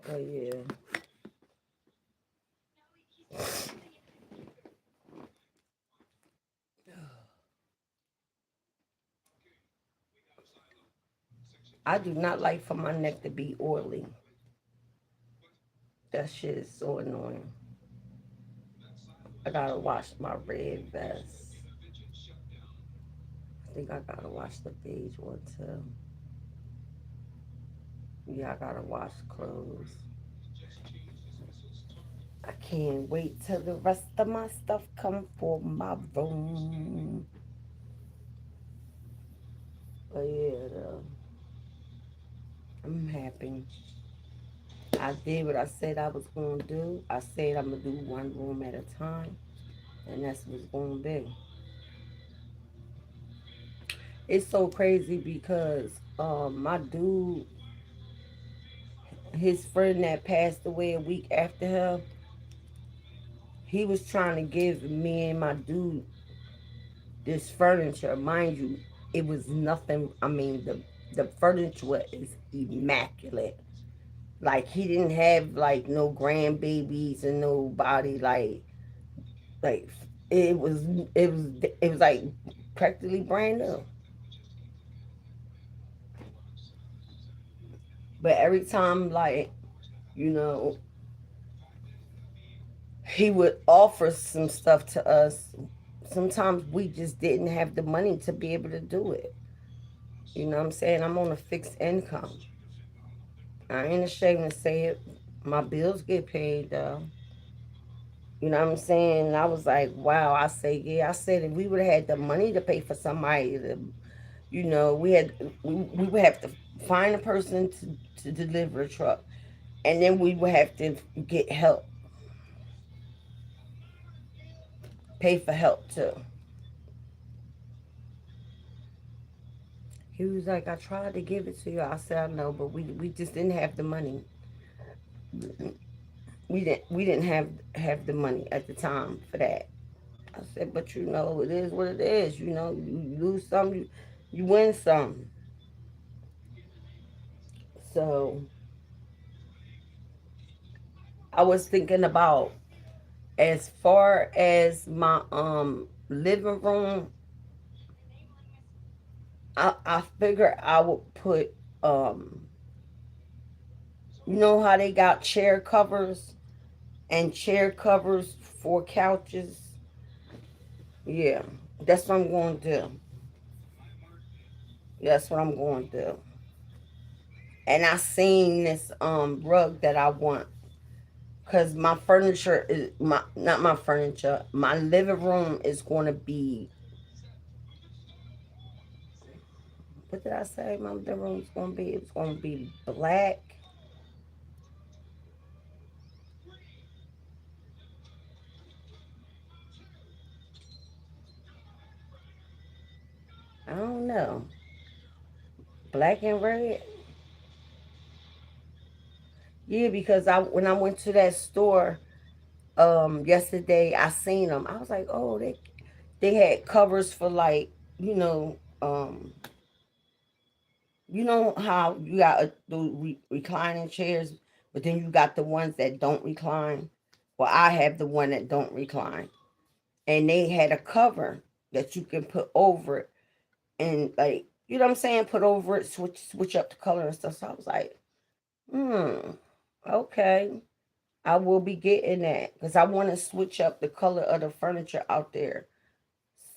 Oh yeah. I do not like for my neck to be oily. That shit is so annoying. I gotta wash my red vest. I think I gotta wash the beige one too. Yeah, I gotta wash clothes. I can't wait till the rest of my stuff come for my room. But yeah, though, I'm happy. I did what I said I was gonna do. I said I'm gonna do one room at a time, and that's what's gonna be. It's so crazy because my dude, his friend that passed away a week after him, he was trying to give me and my dude this furniture. Mind you, it was nothing. I mean, the furniture was immaculate. Like he didn't have like no grandbabies and nobody like it was it was like practically brand new. But every time like you know he would offer some stuff to us, sometimes we just didn't have the money to be able to do it. You know what I'm saying? I'm on a fixed income. I ain't ashamed to say it. My bills get paid though. You know what I'm saying? And I was like, wow. I say, yeah. I said if we would have had the money to pay for somebody to, we would have to find a person to deliver a truck, and then we would have to get help, pay for help too. He was like, I tried to give it to you. I said, I know, but we just didn't have the money. We didn't have the money at the time for that. I said, but it is what it is. You lose some, you win some. So I was thinking about, as far as my living room, I figured I would put, you know how they got chair covers and chair covers for couches? Yeah, that's what I'm going to do. That's what I'm going to do. And I seen this rug that I want, because my furniture is my not my furniture. My living room is going to be, what did I say? My living room's going to be, it's going to be black. I don't know, black and red. Yeah, because I when I went to that store yesterday, I seen them. I was like, oh, they had covers for, like, you know how you got the reclining chairs, but then you got the ones that don't recline. Well, I have the one that don't recline, and they had a cover that you can put over it, and, like, you know what I'm saying, put over it, switch up the color and stuff. So I was like, hmm, okay, I will be getting that because I want to switch up the color of the furniture out there.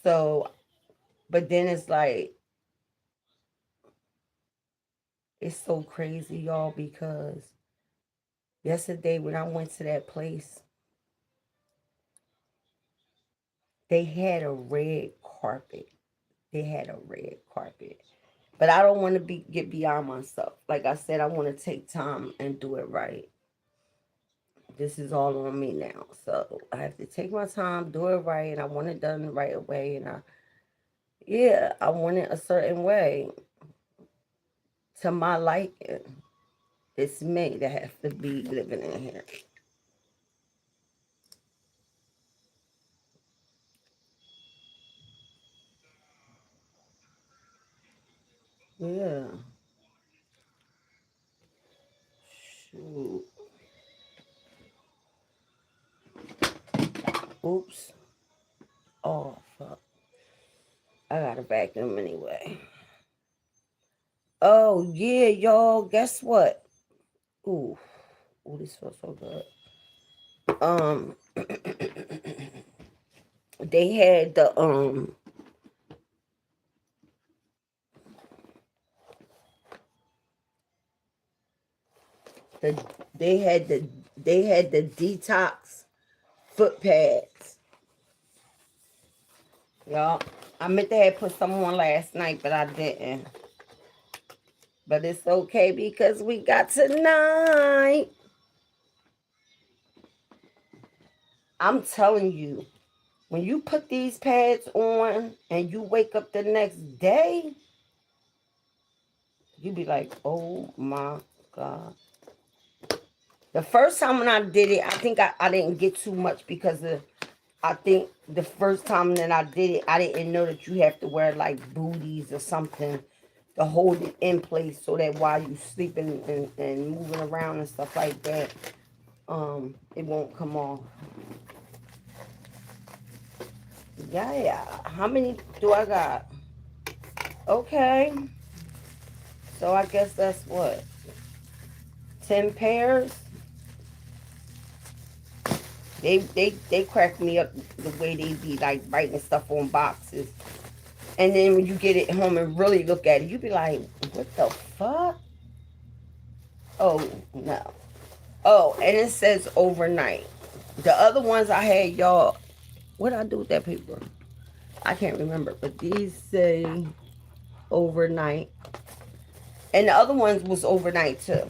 So, but then it's like, it's so crazy, y'all, because yesterday when I went to that place, they had a red carpet. They had a red carpet. But I don't want to get beyond myself. Like I said, I want to take time and do it right. This is all on me now. So I have to take my time, do it right, and I want it done the right way. And yeah, I want it a certain way to my liking. It's me that have to be living in here. Yeah. Shoot. Oops. Oh, fuck. I got to vacuum anyway. Oh, yeah, y'all. Guess what? Ooh. Ooh, this feels so good. Um, they had the they had the detox foot pads. Y'all, I meant to have put some on last night, but I didn't. But it's okay because we got tonight. I'm telling you, when you put these pads on and you wake up the next day, you be like, oh my God. The first time when I did it, I think I didn't get too much because I think the first time that I did it, I didn't know that you have to wear like booties or something to hold it in place so that while you sleeping and moving around and stuff like that, it won't come off. Yeah, yeah. How many do I got? Okay. So I guess that's what? 10 pairs? They crack me up the way they be like writing stuff on boxes. And then when you get it home and really look at it, you be like, what the fuck? Oh, no. Oh, and it says overnight. The other ones I had, y'all, what did I do with that paper? I can't remember. But these say overnight. And the other ones was overnight too.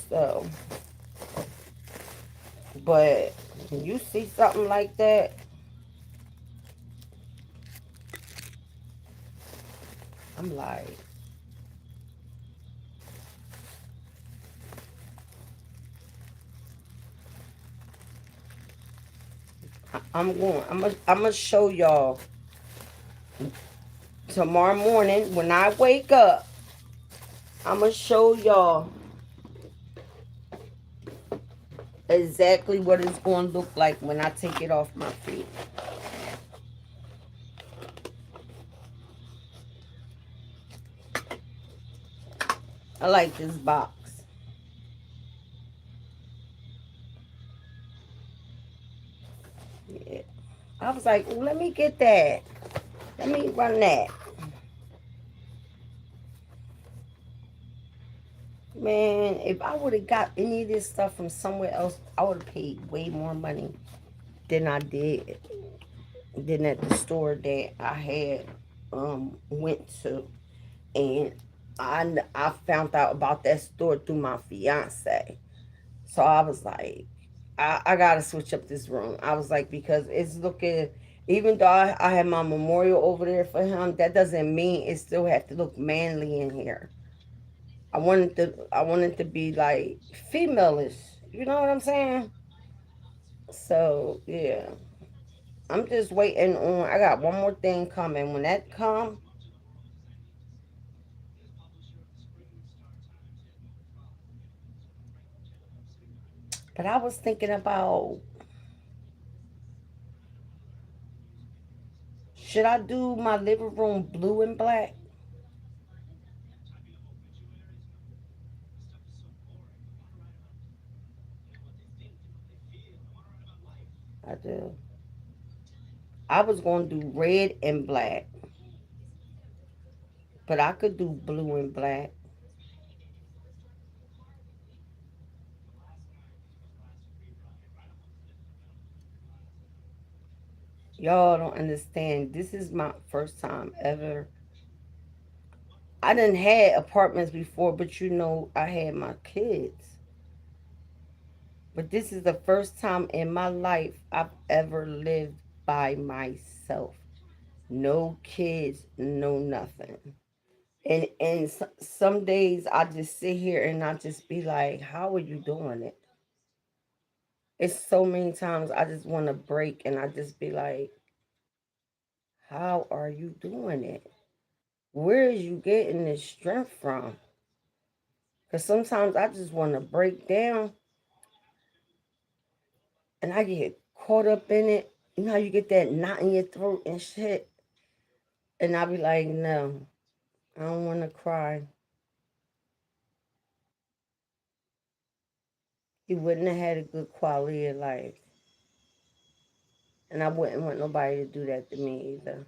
So, but when you see something like that, I'm like, I'm gonna show y'all tomorrow morning when I wake up. I'm gonna show y'all exactly what it's gonna look like when I take it off my feet. I like this box. Yeah. I was like, "Ooh, let me get that. Let me run that." Man, if I would have got any of this stuff from somewhere else, I would have paid way more money than I did than at the store that I had went to. And I found out about that store through my fiance. So I was like, I gotta switch up this room. I was like, because it's looking, even though I had my memorial over there for him, that doesn't mean it still have to look manly in here. I wanted to be like femaleish. You know what I'm saying? So yeah, I'm just waiting on. I got one more thing coming. When that come, but I was thinking about, should I do my living room blue and black? I do. I was gonna do red and black, but I could do blue and black. Y'all don't understand. This is my first time ever. I done had apartments before, but I had my kids. But this is the first time in my life I've ever lived by myself. No kids, no nothing. And some days I just sit here and I just be like, how are you doing it? It's so many times I just want to break and I just be like, how are you doing it? Where is you getting this strength from? Because sometimes I just want to break down and I get caught up in it. You know how you get that knot in your throat and shit? And I be like, no, I don't want to cry. He wouldn't have had a good quality of life. And I wouldn't want nobody to do that to me either.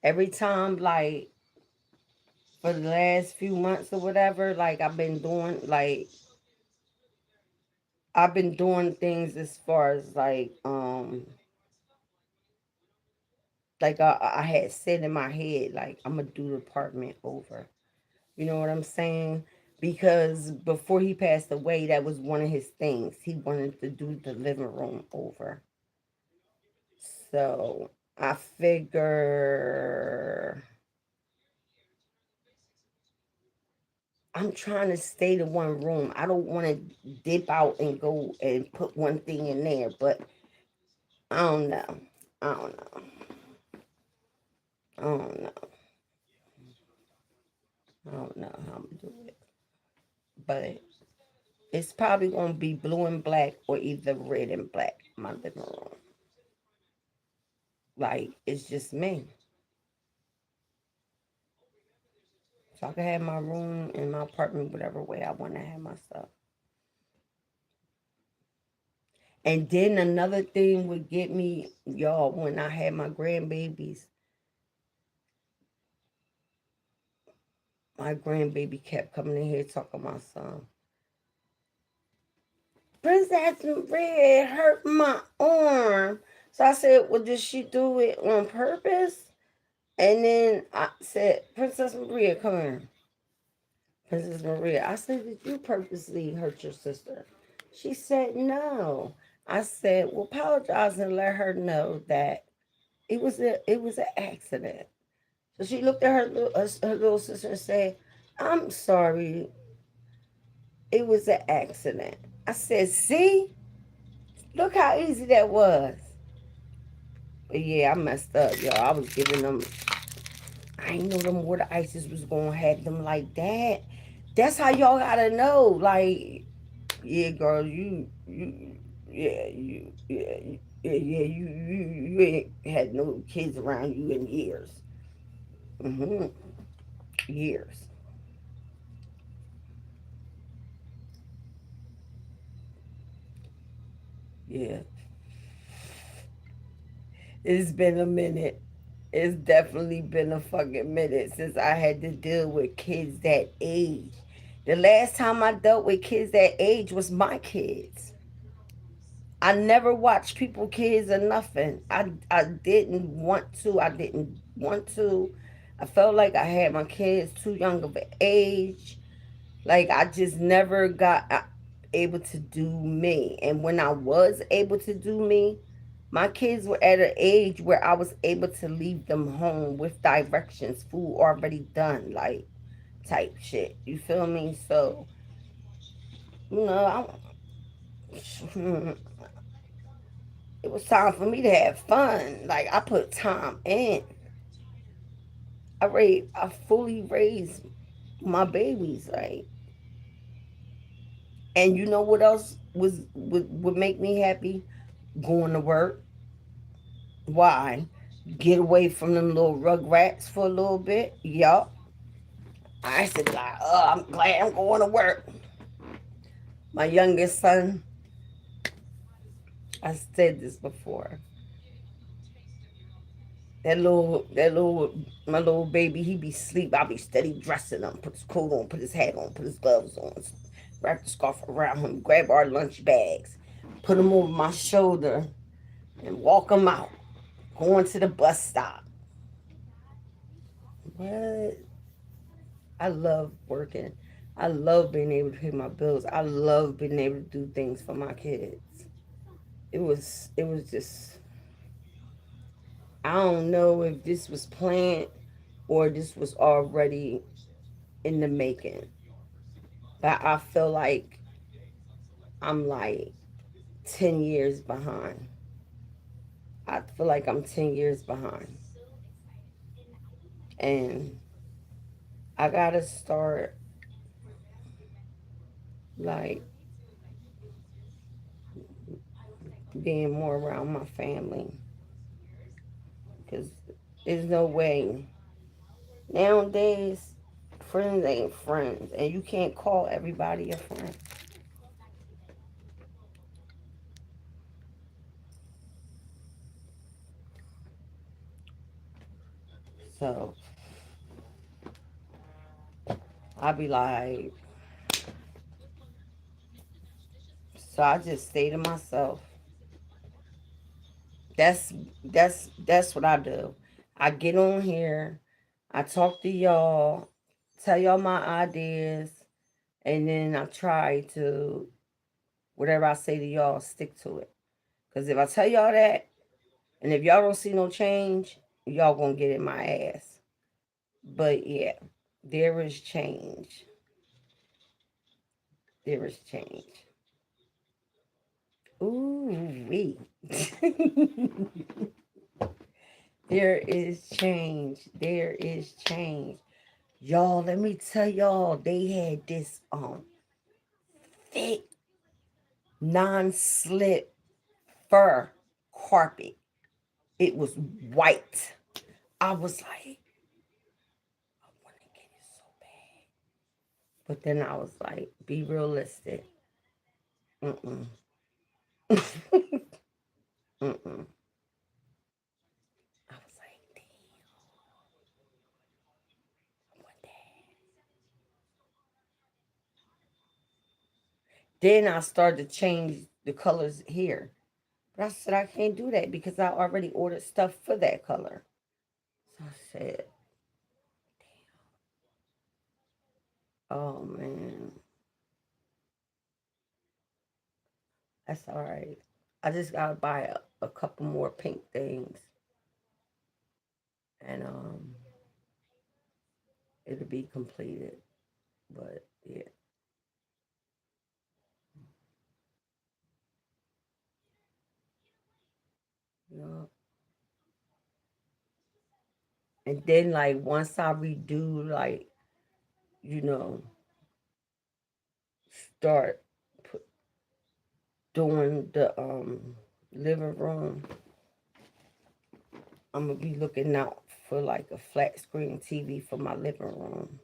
Every time, like, for the last few months or whatever, like, I've been doing things as far as, I had said in my head, like, I'm going to do the apartment over. You know what I'm saying? Because before he passed away, that was one of his things. He wanted to do the living room over. So I figure I'm trying to stay to one room. I don't want to dip out and go and put one thing in there, but I don't know. I don't know. I don't know. I don't know how I'm gonna do it. But it's probably gonna be blue and black or either red and black. My living room, like it's just me, so I can have my room and my apartment whatever way I want to have my stuff. And then another thing would get me, y'all, when I had my grandbabies. My grandbaby kept coming in here talking about some Princess Maria hurt my arm. So I said, well, did she do it on purpose? And then I said, Princess Maria, come here. Princess Maria. I said, did you purposely hurt your sister? She said, no. I said, well, apologize and let her know that it was an accident. So she looked at her little sister and said, I'm sorry, it was an accident. I said, see? Look how easy that was. But yeah, I messed up, y'all. I was giving them, I ain't know them water ices was going to have them like that. That's how y'all got to know. Like, yeah, girl, you ain't had no kids around you in years. Mm-hmm. Years. Yeah. It's been a minute. It's definitely been a fucking minute since I had to deal with kids that age. The last time I dealt with kids that age was my kids. I never watched people kids or nothing. I didn't want to. I didn't want to. I felt like I had my kids too young of an age. Like I just never got able to do me. And when I was able to do me, my kids were at an age where I was able to leave them home with directions, food already done, like type shit. You feel me? So, you know, it was time for me to have fun. Like I put time in. I fully raised my babies, like, and you know what else would make me happy? Going to work. Why? Get away from them little rugrats for a little bit. Yup. I said, like, oh, I'm glad I'm going to work. My youngest son, I said this before. My little baby, he be sleep. I be steady dressing him, put his coat on, put his hat on, put his gloves on, wrap the scarf around him, grab our lunch bags, put him over my shoulder, and walk him out, going to the bus stop. What? I love working. I love being able to pay my bills. I love being able to do things for my kids. It was just, I don't know if this was planned or this was already in the making. But I feel like I'm like 10 years behind. I feel like I'm 10 years behind. And I gotta start like being more around my family. Because there's no way. Nowadays, friends ain't friends. And you can't call everybody a friend. So I be like, so I just stay to myself. That's that's what I do. I get on here, I talk to y'all, tell y'all my ideas, and then I try to whatever I say to y'all, stick to it. Cause if I tell y'all that, and if y'all don't see no change, y'all gonna get in my ass. But yeah, there is change. There is change. Ooh wee. There is change. There is change. Y'all, let me tell y'all, they had this thick non-slip fur carpet. It was white. I was like, I want to get it so bad. But then I was like, be realistic. Mm-mm. Mm-mm. I was like, damn, I want that. Then I started to change the colors here. But I said I can't do that because I already ordered stuff for that color. So I said, oh man, that's all right. I just gotta buy a couple more pink things, and it'll be completed. But yeah, you know. And then like once I redo, like, you know, start put, doing the living room, I'm gonna be looking out for like a flat screen TV for my living room.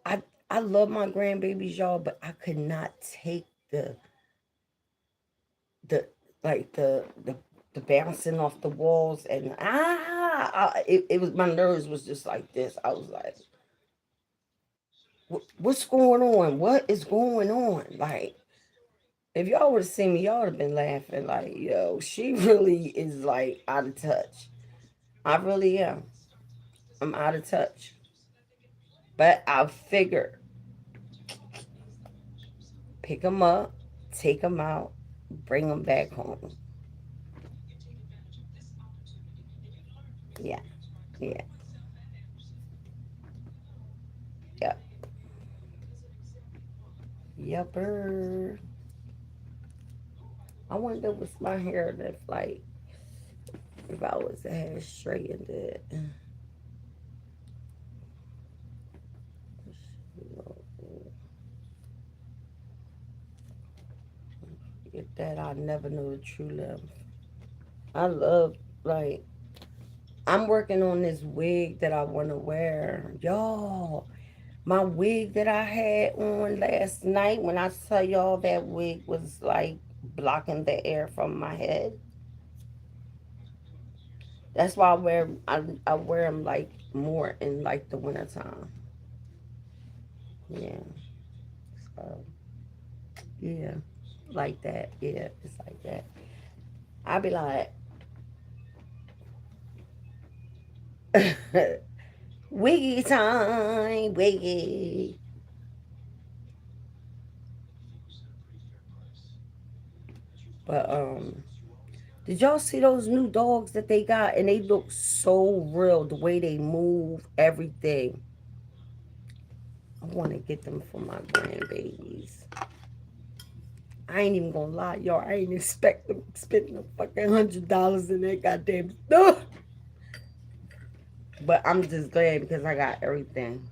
I I love my grandbabies, y'all, but I could not take the like the bouncing off the walls, and it was, my nerves was just like this. I was like, what's going on? What is going on? Like, if y'all would have seen me, y'all would have been laughing. Like, yo, she really is like out of touch. I really am. I'm out of touch. But I figured pick them up, take them out, bring them back home. Yeah, yeah, yep, yepper. I wonder what's my hair if like if I was to have straightened it. If that, I never know the true length. I love like I'm working on this wig that I want to wear, y'all. My wig that I had on last night, when I tell y'all that wig was like blocking the air from my head. That's why I wear them like more in like the wintertime. Yeah. So yeah, like that. Yeah, it's like that. I be like, wiggy time, wiggy. But did y'all see those new dogs that they got? And they look so real. The way they move, everything. I want to get them for my grandbabies. I ain't even gonna lie, y'all. I ain't expect them spending a fucking $100 in that goddamn stuff. But I'm just glad because I got everything.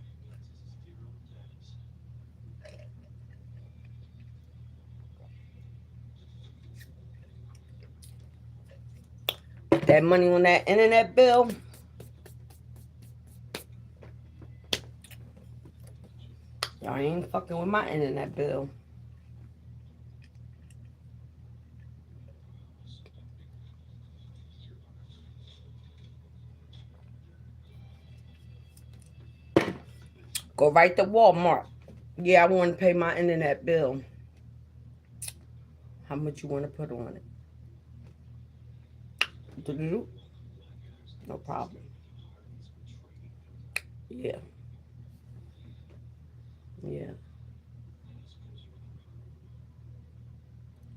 That money on that internet bill, y'all ain't fucking with my internet bill. Go right to Walmart. Yeah, I want to pay my internet bill. How much you want to put on it? Doo-doo-doo. No problem. Yeah, yeah,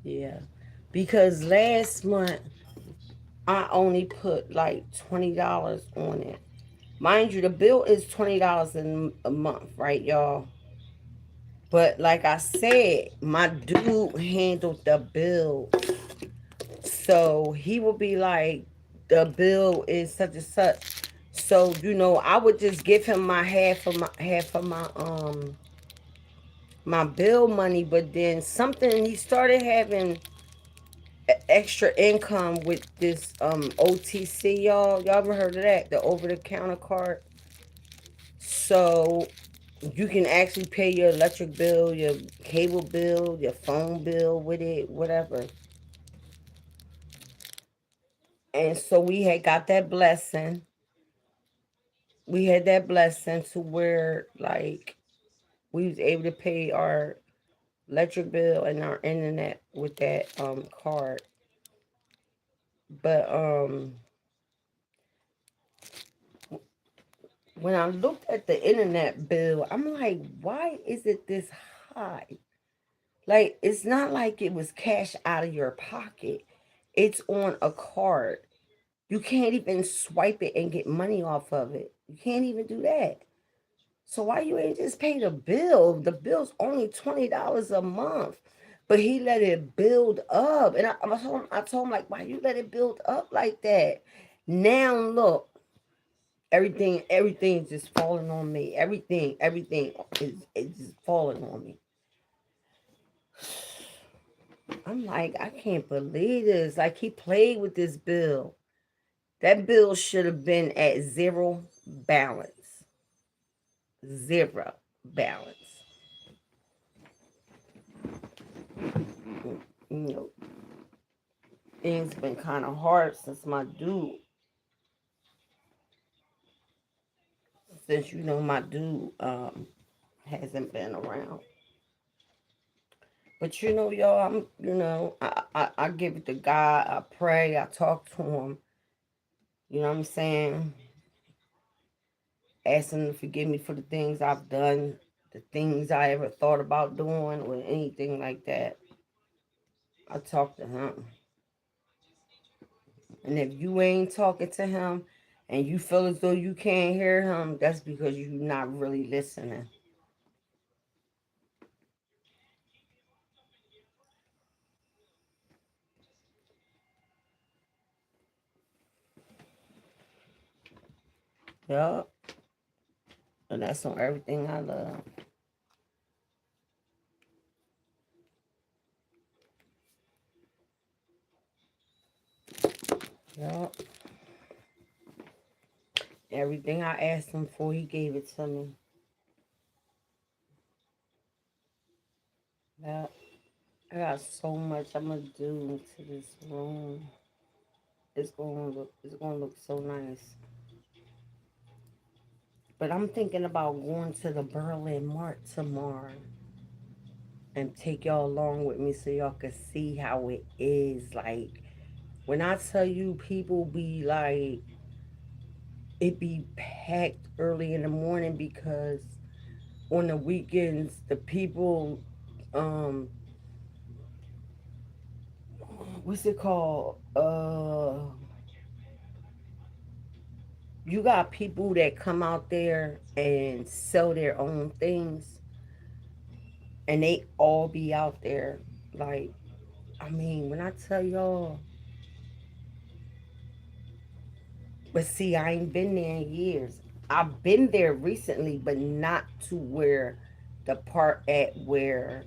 yeah. Because last month I only put like $20 on it. Mind you, the bill is $20 in a month, right, y'all? But like I said, my dude handled the bill. So he will be like, the bill is such and such. So, I would just give him my half of my bill money, but then something he started having extra income with this OTC, y'all. Y'all ever heard of that? The over the counter card. So you can actually pay your electric bill, your cable bill, your phone bill with it, whatever. And so we had got that blessing. we had that blessing to where like we was able to pay our electric bill and our internet with that card. But when I looked at the internet bill, I'm like, why is it this high? Like, it's not like it was cash out of your pocket. It's on a card. You can't even swipe it and get money off of it. You can't even do that. So why you ain't just pay the bill? The bill's only $20 a month. But he let it build up. And I told him like, why you let it build up like that? Now look, everything is just falling on me. Everything is just falling on me. I'm like, I can't believe this. Like he played with this bill. That bill should have been at zero balance. Zero balance. You know, things been kind of hard since my dude, since my dude hasn't been around. But y'all, I give it to God. I pray. I talk to him. You know what I'm saying? Ask him to forgive me for the things I've done, the things I ever thought about doing, or anything like that. I talk to him. And if you ain't talking to him and you feel as though you can't hear him, that's because you're not really listening. Yup. And that's on everything I love. Yup. Everything I asked him for, he gave it to me. Yup. I got so much I'm gonna do to this room. It's gonna look so nice. But I'm thinking about going to the Berlin Mart tomorrow and take y'all along with me so y'all can see how it is. Like when I tell you people be like it be packed early in the morning because on the weekends the people um what's it called? You got people that come out there and sell their own things and they all be out there. Like, I mean, when I tell y'all, but see, I ain't been there in years. I've been there recently, but not to where the part at where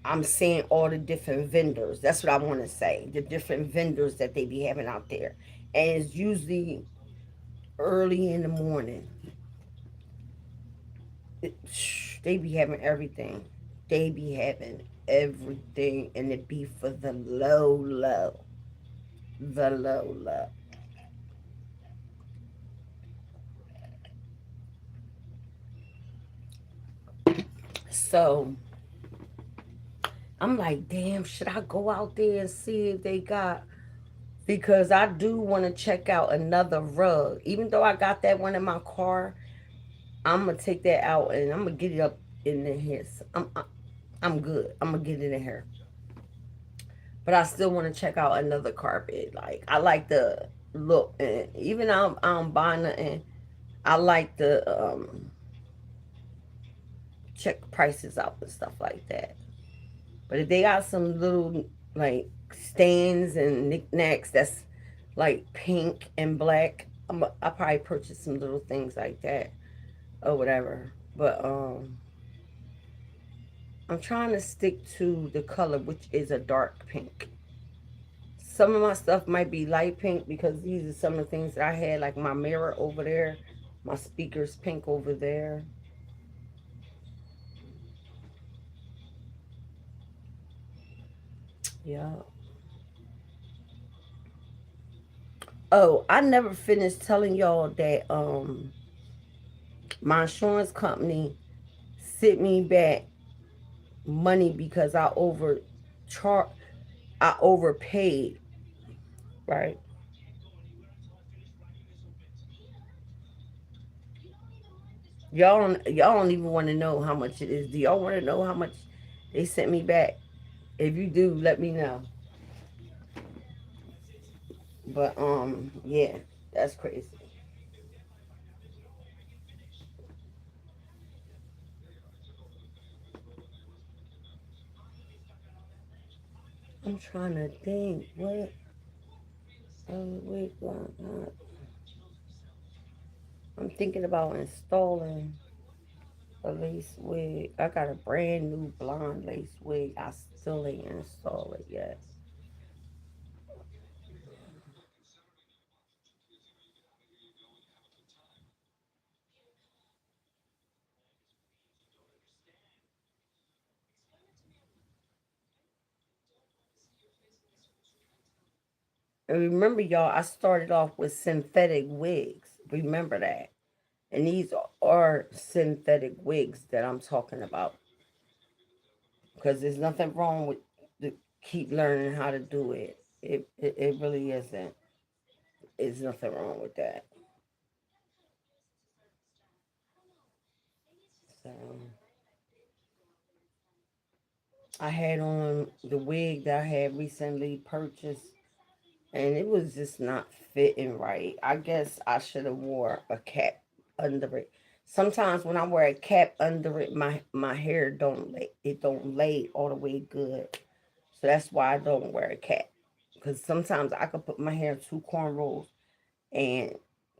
I'm seeing all the different vendors. That's what I want to say. The different vendors that they be having out there. And it's usually early in the morning. They be having everything. They be having everything. And it be for the low, low. The low, low. So I'm like, damn, should I go out there and see if they got, because I do want to check out another rug. Even though I got that one in my car, I'm gonna take that out and I'm gonna get it up in the here. I'm good. I'm gonna get it in here, but I still want to check out another carpet. Like I like the look, and even though I'm buying it, and I like the check prices out and stuff like that. But if they got some little like stands and knickknacks that's like pink and black, I'll probably purchase some little things like that or whatever. But I'm trying to stick to the color, which is a dark pink. Some of my stuff might be light pink because these are some of the things that I had, like my mirror over there, my speakers pink over there. Yeah. Oh, I never finished telling y'all that my insurance company sent me back money because I overpaid, right? Y'all don't even want to know how much it is. Do y'all want to know how much they sent me back? If you do, let me know. But yeah, that's crazy. I'm trying to think what wait, I'm thinking about installing a lace wig. I got a brand new blonde lace wig. I still ain't installed it yet. And remember, y'all, I started off with synthetic wigs. Remember that. And these are synthetic wigs that I'm talking about. Because there's nothing wrong with keep learning how to do it. It really isn't. There's nothing wrong with that. So I had on the wig that I had recently purchased, and it was just not fitting right. I guess I should have wore a cap under it. Sometimes when I wear a cap under it, my hair don't lay all the way good. So that's why I don't wear a cap. Because sometimes I could put my hair in two cornrows and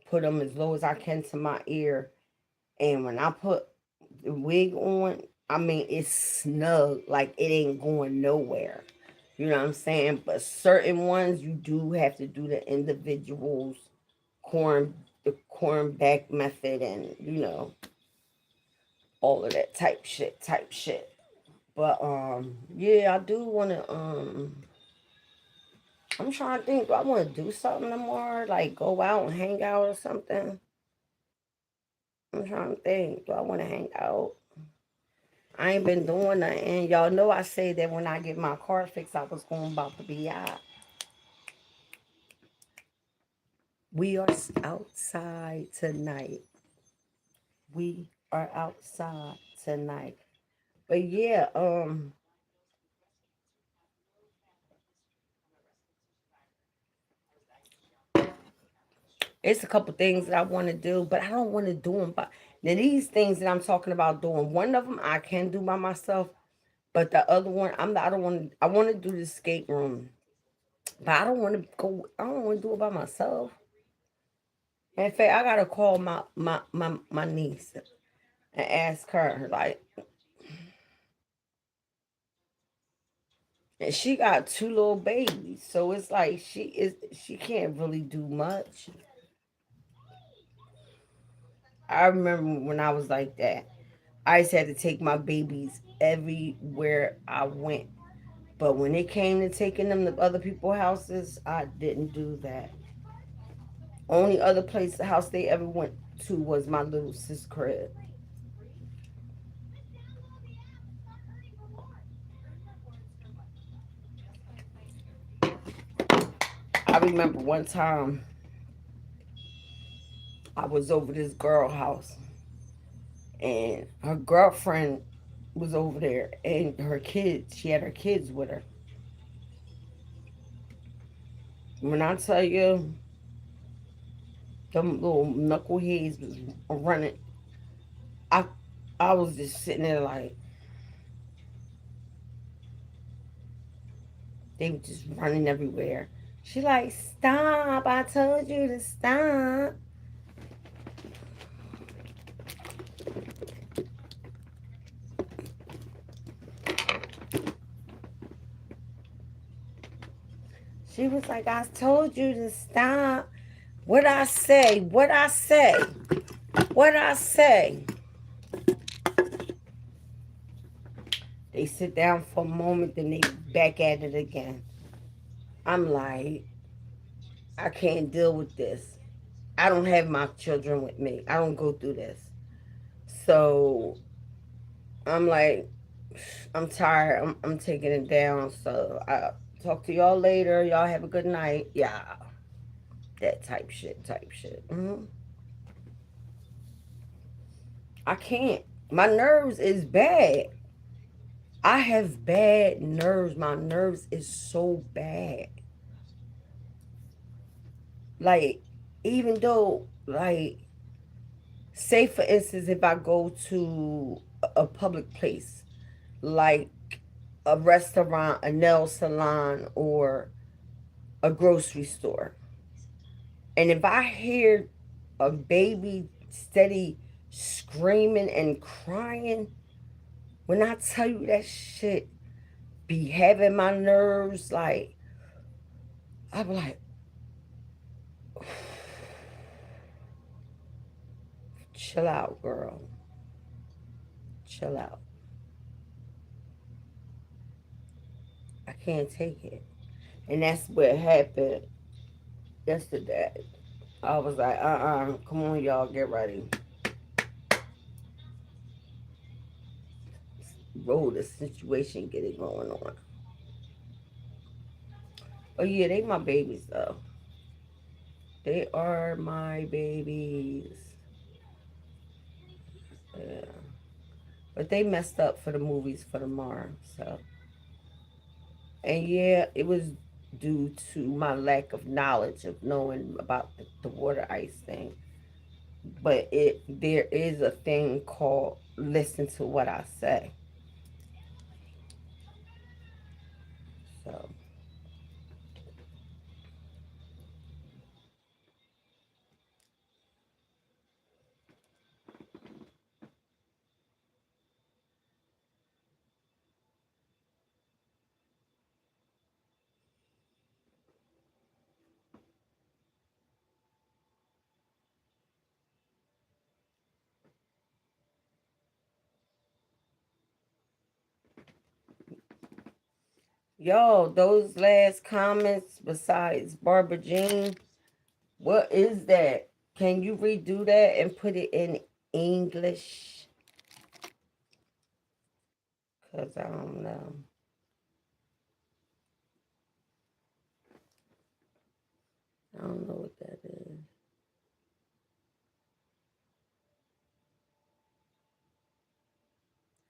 put them as low as I can to my ear. And when I put the wig on, I mean, it's snug, like it ain't going nowhere. You know what I'm saying? But certain ones, you do have to do the individuals, corn, the corn back method, and all of that type shit. But yeah, I do want to I'm trying to think. Do I want to do something tomorrow? Like go out and hang out or something? I'm trying to think. Do I want to hang out? I ain't been doing nothing. Y'all know I said that when I get my car fixed, I was going about to be out. We are outside tonight. We are outside tonight. But yeah, it's a couple things that I want to do, but I don't want to do them. But now these things that I'm talking about doing, one of them I can do by myself, but the other one I don't want to. I want to do the skate room, but I don't want to go. I don't want to do it by myself. In fact, I gotta call my niece and ask her like, and she got two little babies, so it's like she can't really do much. I remember when I was like that. I used to have to take my babies everywhere I went. But when it came to taking them to other people's houses, I didn't do that. Only other place house they ever went to was my little sis crib. I remember one time I was over this girl house and her girlfriend was over there and her kids, she had her kids with her. When I tell you them little knuckleheads was running, I I was just sitting there like they were just running everywhere. She like, stop, I told you to stop. She was like, I told you to stop. What I say? What I say? What I say? They sit down for a moment, then they back at it again. I'm like, I can't deal with this. I don't have my children with me. I don't go through this. So I'm like, I'm tired. I'm taking it down. So I talk to y'all later. Y'all have a good night. Yeah, that type shit. Type shit. I can't. My nerves is bad. I have bad nerves. My nerves is so bad. Like, even though, like, say for instance, if I go to a public place, like a restaurant, a nail salon, or a grocery store, and if I hear a baby steady screaming and crying, when I tell you that shit be having my nerves, like, I be like, chill out, girl. Chill out. I can't take it. And that's what happened yesterday. I was like, come on, y'all, get ready. Roll the situation, get it going on. Oh, yeah, they my babies, though. They are my babies. Yeah. But they messed up for the movies for tomorrow, so. And yeah, it was due to my lack of knowledge of knowing about the water ice thing. But there is a thing called listen to what I say. So yo, those last comments besides Barbara Jean, what is that? Can you redo that and put it in English? Cause I don't know. I don't know what that is.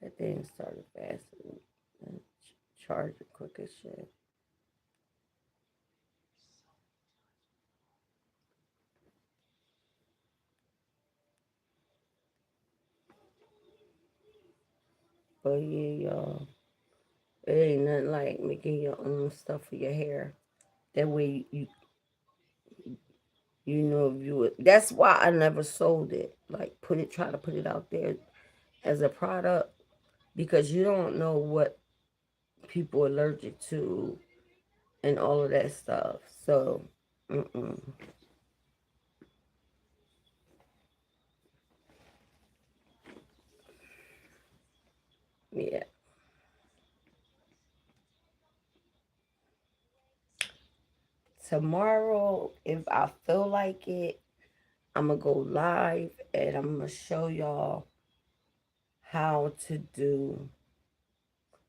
That thing started fast and charging quick as shit. But yeah, y'all, it ain't nothing like making your own stuff for your hair. That way you know if you would. That's why I never sold it. Like try to put it out there as a product because you don't know what people are allergic to and all of that stuff. So, mm-mm. Yeah. Tomorrow, if I feel like it, I'm gonna go live and I'm gonna show y'all how to do.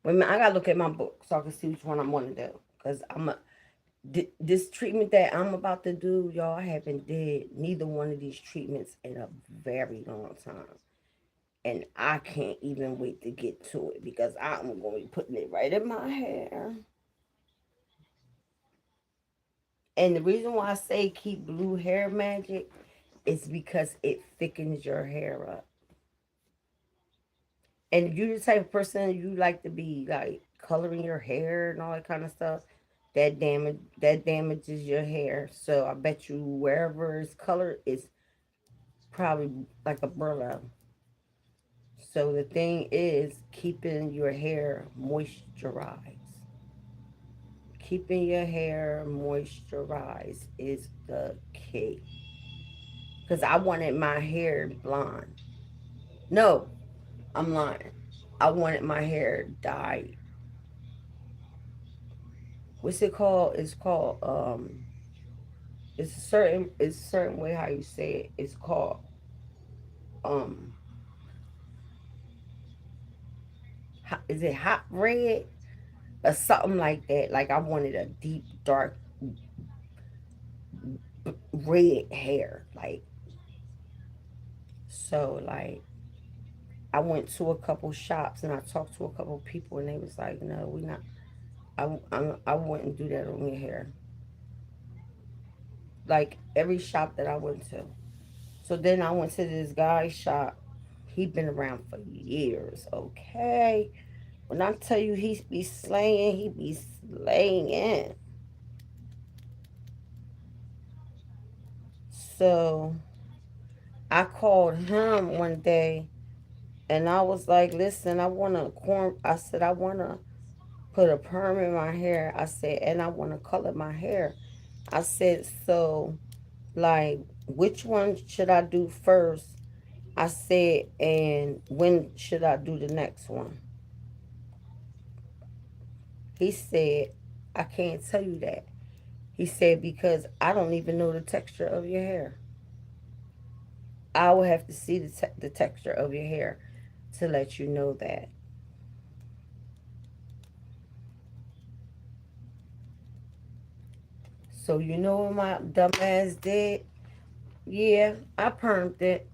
Wait a minute, I gotta look at my book so I can see which one I want to do. Cause this treatment that I'm about to do, y'all, I haven't did neither one of these treatments in a very long time. And I can't even wait to get to it because I'm going to be putting it right in my hair. And the reason why I say keep blue hair magic is because it thickens your hair up. And if you're the type of person you like to be like coloring your hair and all that kind of stuff, that damages your hair. So I bet you wherever it's colored is probably like a burlap. So the thing is keeping your hair moisturized. Keeping your hair moisturized is the key. Because I wanted my hair blonde. No, I'm lying. I wanted my hair dyed. What's it called? It's called it's a certain way how you say it. It's called um is it hot red or something like that? Like I wanted a deep dark red hair. Like I went to a couple shops and I talked to a couple people and they was like, no, we not. I wouldn't do that on your hair. Like every shop that I went to. So then I went to this guy's shop. He been around for years, okay? When I tell you he be slaying. So I called him one day and I was like, listen, I said, I want to put a perm in my hair. I said, and I want to color my hair. I said, so, like, which one should I do first? I said, and when should I do the next one? He said, I can't tell you that. He said, because I don't even know the texture of your hair. I will have to see the texture of your hair to let you know that. So, you know what my dumb ass did? Yeah, I permed it.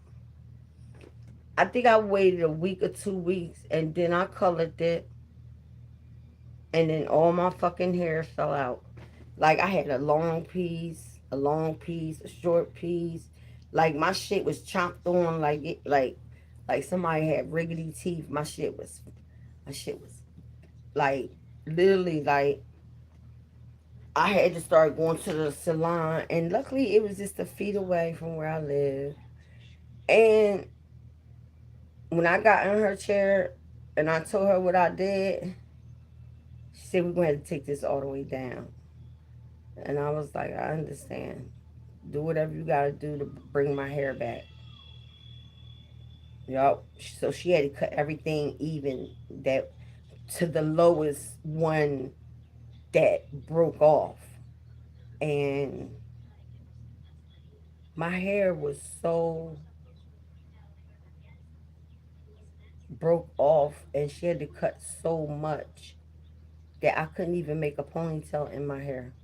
I think I waited a week or 2 weeks and then I colored it and then all my fucking hair fell out. Like I had a long piece, a short piece. Like my shit was chopped on like somebody had riggedy teeth. My shit was like literally like I had to start going to the salon and luckily it was just a feet away from where I live. And when I got in her chair and I told her what I did, she said we're gonna have to take this all the way down. And I was like, I understand. Do whatever you gotta do to bring my hair back. Yup. So she had to cut everything even that to the lowest one that broke off. And my hair was so broke off and she had to cut so much that I couldn't even make a ponytail in my hair.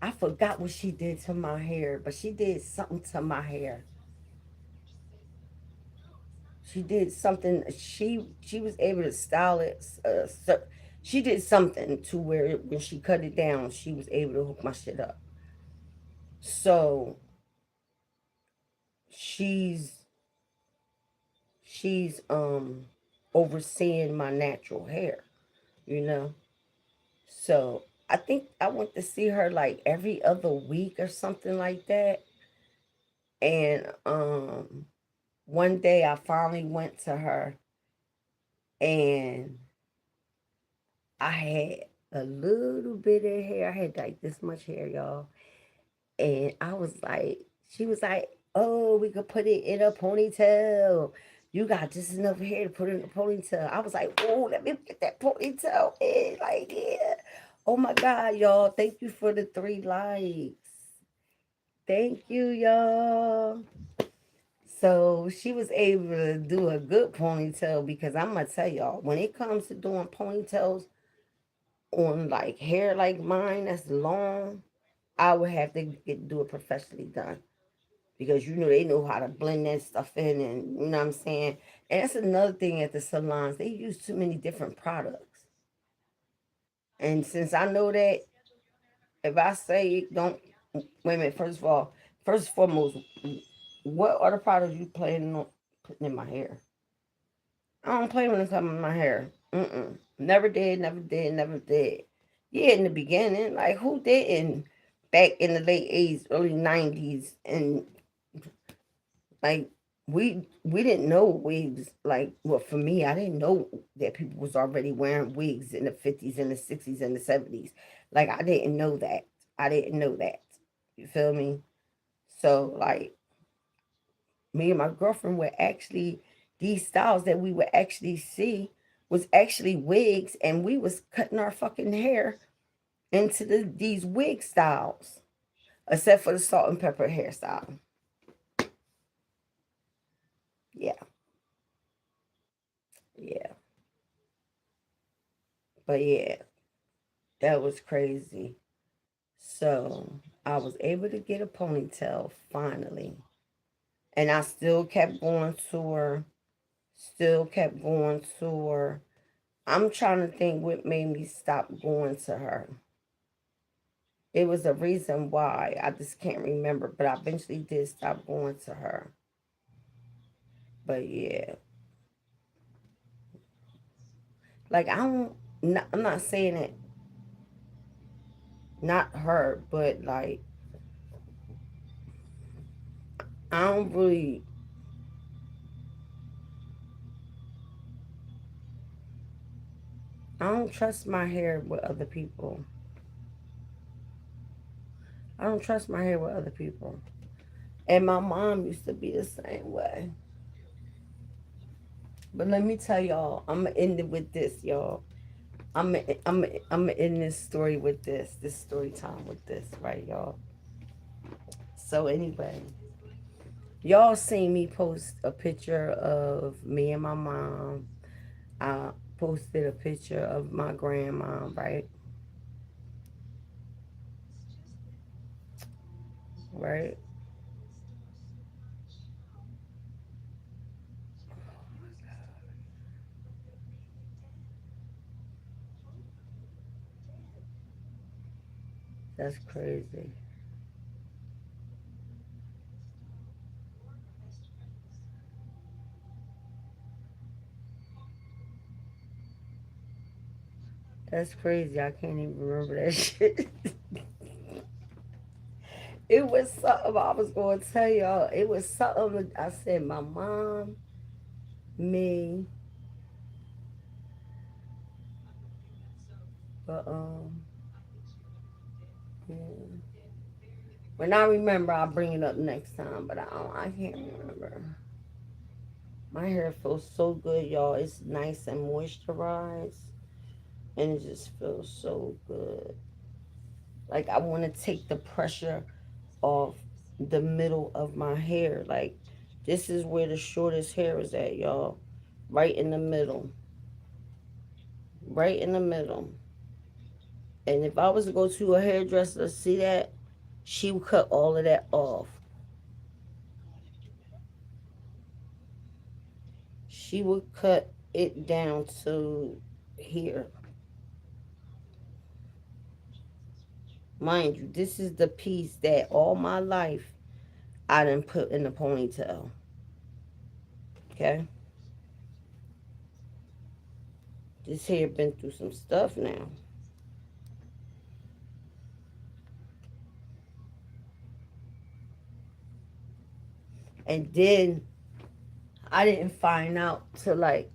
I forgot what she did to my hair, but she did something to my hair. She did something. She was able to style it. She did something to where when she cut it down, she was able to hook my shit up. So she's she's overseeing my natural hair, you know. So I think I went to see her like every other week or something like that. And one day I finally went to her and I had a little bit of hair. I had like this much hair, y'all. And I was like, she was like, oh, we could put it in a ponytail. You got just enough hair to put in a ponytail. I was like, oh, let me get that ponytail in. Like, yeah. Oh my God, y'all. Thank you for the 3 likes. Thank you, y'all. So she was able to do a good ponytail because I'm going to tell y'all, when it comes to doing ponytails, on like hair like mine that's long, I would have to do it professionally done because you know they know how to blend that stuff in, and you know what I'm saying. And that's another thing at the salons, they use too many different products. And since I know that, if I say don't wait a minute, first and foremost, what are the products you planning on putting in my hair? I don't play when it comes to my hair. Mm-mm. Never did, never did, never did. Yeah, in the beginning, like who didn't back in the late 80s, early 90s, and like we didn't know wigs. Like, well, for me, I didn't know that people was already wearing wigs in the 50s and the 60s and the 70s. Like, I didn't know that. I didn't know that. You feel me? So, like, me and my girlfriend were actually these styles that we would actually see was actually wigs, and we was cutting our fucking hair into these wig styles. except for the salt and pepper hairstyle. Yeah, yeah. But yeah, that was crazy. So I was able to get a ponytail finally. And I still kept going to her, still kept going to her. I'm trying to think what made me stop going to her. It was a reason why. I just can't remember, but I eventually did stop going to her. But yeah, like I don't, I'm not saying it, not her, but like I don't really, I don't trust my hair with other people. I don't trust my hair with other people. And my mom used to be the same way. But let me tell y'all, I'm gonna end it with this, y'all. I'm gonna end this story with this story time with this, right, y'all? So anyway, y'all seen me post a picture of me and my mom. I posted a picture of my grandma, right? Right? That's crazy. That's crazy. I can't even remember that shit. It was something I was going to tell y'all. It was something I said, my mom, me, but yeah. When I remember, I'll bring it up next time. But I can't remember. My hair feels so good, y'all. It's nice and moisturized, and it just feels so good. Like I want to take the pressure off the middle of my hair. Like this is where the shortest hair is at, y'all. Right in the middle. Right in the middle. And if I was to go to a hairdresser, see that, she would cut all of that off. She would cut it down to here. Mind you, this is the piece that all my life I didn't put in the ponytail. Okay? This hair been through some stuff now. And then I didn't find out till like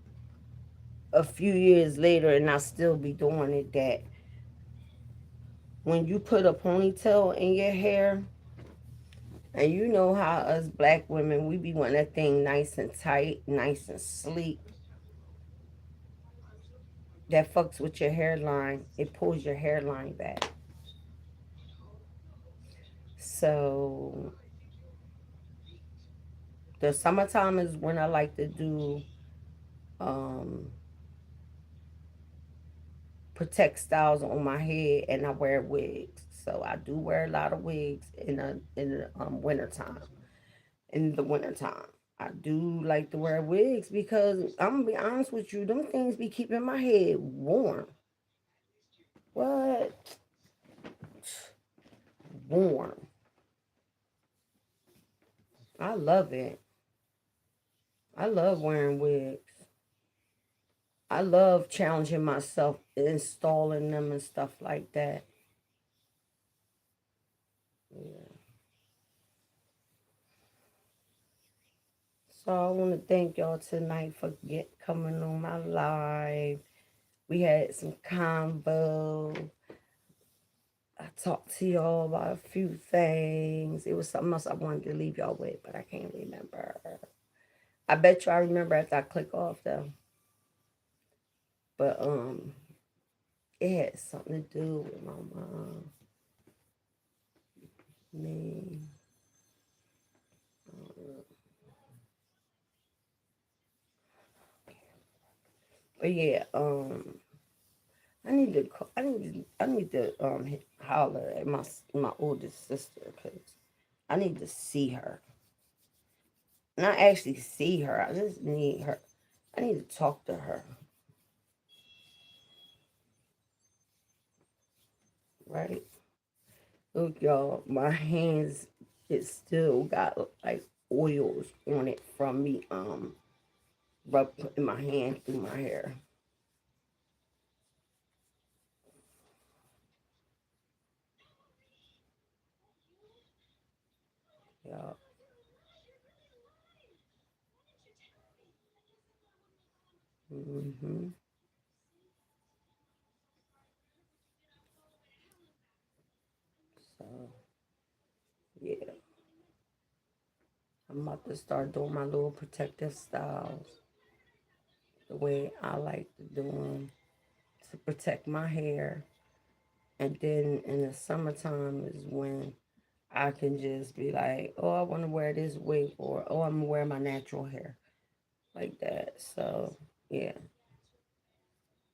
a few years later, and I still be doing it, that when you put a ponytail in your hair, and you know how us black women, we be wanting that thing nice and tight, nice and sleek, that fucks with your hairline. It pulls your hairline back. So the summertime is when I like to do um, protect styles on my head, and I wear wigs. So I do wear a lot of wigs in the wintertime. In the wintertime. I do like to wear wigs because I'm gonna be honest with you, them things be keeping my head warm. What? Warm. I love it. I love wearing wigs. I love challenging myself, installing them and stuff like that. Yeah. So I want to thank y'all tonight for coming on my live. We had some convo. I talked to y'all about a few things. It was something else I wanted to leave y'all with, but I can't remember. I bet you I remember after I click off though. But it had something to do with my mom. Me. But yeah, I need to holler at my oldest sister because I need to see her. Not actually see her. I just need her. I need to talk to her. Right? Look, y'all, my hands, it still got like oils on it from me rub putting my hand through my hair. Yeah. Hmm. So yeah, I'm about to start doing my little protective styles the way I like to do them to protect my hair. And then in the summertime is when I can just be like, oh, I want to wear this wig, or oh, I'm gonna wear my natural hair like that. So yeah,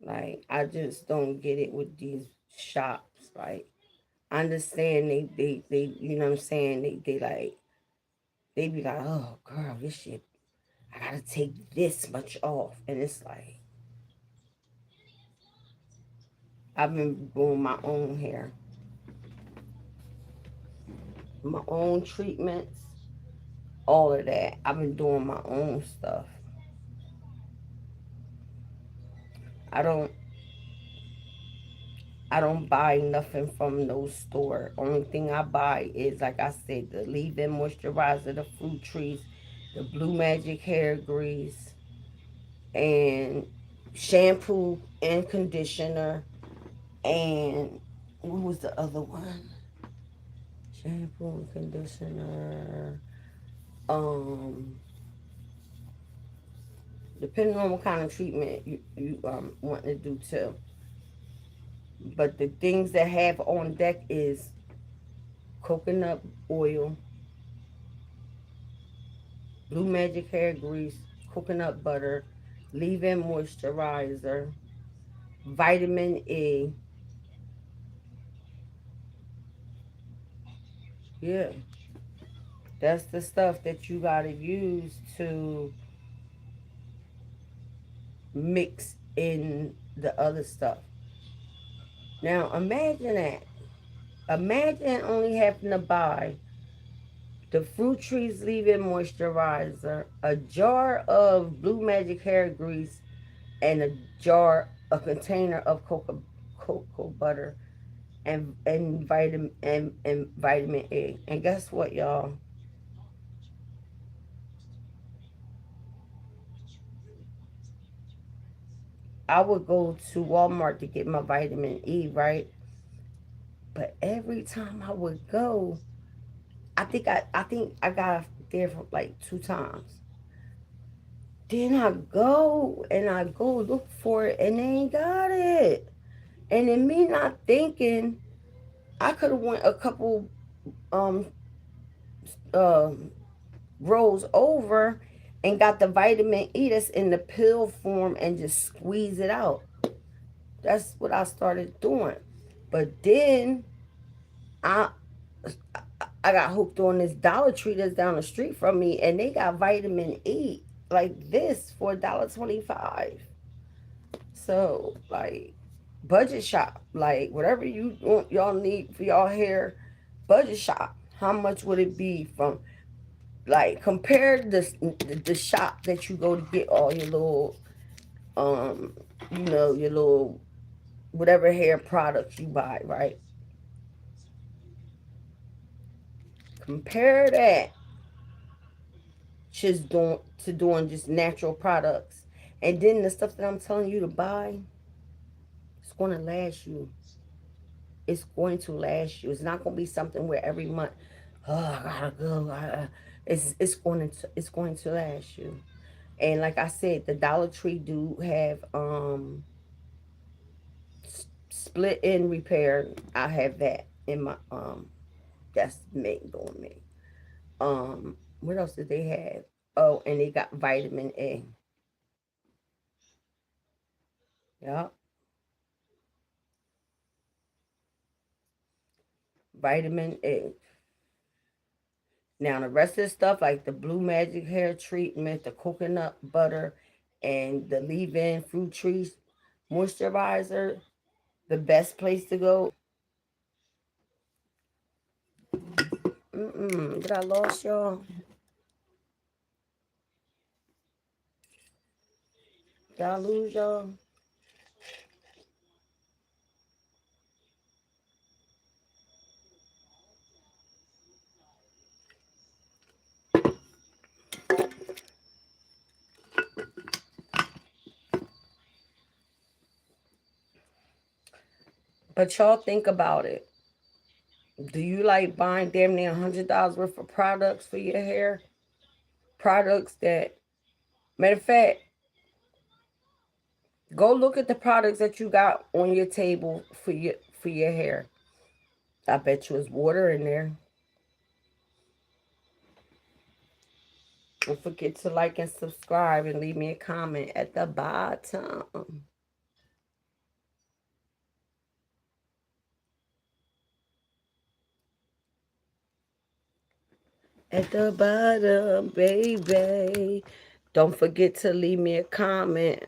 like I just don't get it with these shops. Like I understand they you know what I'm saying, they be like, oh girl, this shit, I gotta take this much off, and it's like I've been doing my own hair, my own treatments, all of that. I've been doing my own stuff. I don't I don't buy nothing from no store. Only thing I buy is, like I said, the leave-in moisturizer, the fruit trees, the Blue Magic hair grease, and shampoo and conditioner, and what was the other one? Shampoo and conditioner. Um, Depending on what kind of treatment you want to do too. But the things that have on deck is coconut oil, Blue Magic hair grease, coconut butter, leave-in moisturizer, vitamin E. Yeah, that's the stuff that you gotta use to mix in the other stuff. Now imagine that. Imagine only having to buy the Fruit Trees leave-in moisturizer, a jar of Blue Magic hair grease, and a container of cocoa butter, and vitamin A. And guess what, y'all? I would go to Walmart to get my vitamin E, right? But every time I would go, I got there for like 2 times. Then I go look for it and they ain't got it. And then me not thinking, I could have went a couple um um rolls over and got the vitamin E that's in the pill form and just squeeze it out. That's what I started doing. But then I I got hooked on this Dollar Tree that's down the street from me, and they got vitamin E like this for $1.25. So like budget shop, like whatever you want, y'all need for y'all hair, budget shop. How much would it be from, like, compare the shop that you go to get all your little um your little whatever hair products you buy, right? Compare that just doing just natural products, and then the stuff that I'm telling you to buy, it's going to last you. It's going to last you. It's not going to be something where every month, oh, I gotta go. It's going to last you. And like I said, the Dollar Tree do have split in repair. I have that in my That's made on me. What else did they have? Oh, and they got vitamin A. Yep, vitamin A. Now the rest of the stuff like the Blue Magic hair treatment, the coconut butter, and the leave-in fruit trees moisturizer, the best place to go. Did I lost y'all? Did I lose y'all? But y'all think about it. Do you like buying damn near $100 worth of products for your hair? Products that, matter of fact, go look at the products that you got on your table for your hair. I bet you it's water in there. Don't forget to like and subscribe and leave me a comment at the bottom. At the bottom, baby. Don't forget to leave me a comment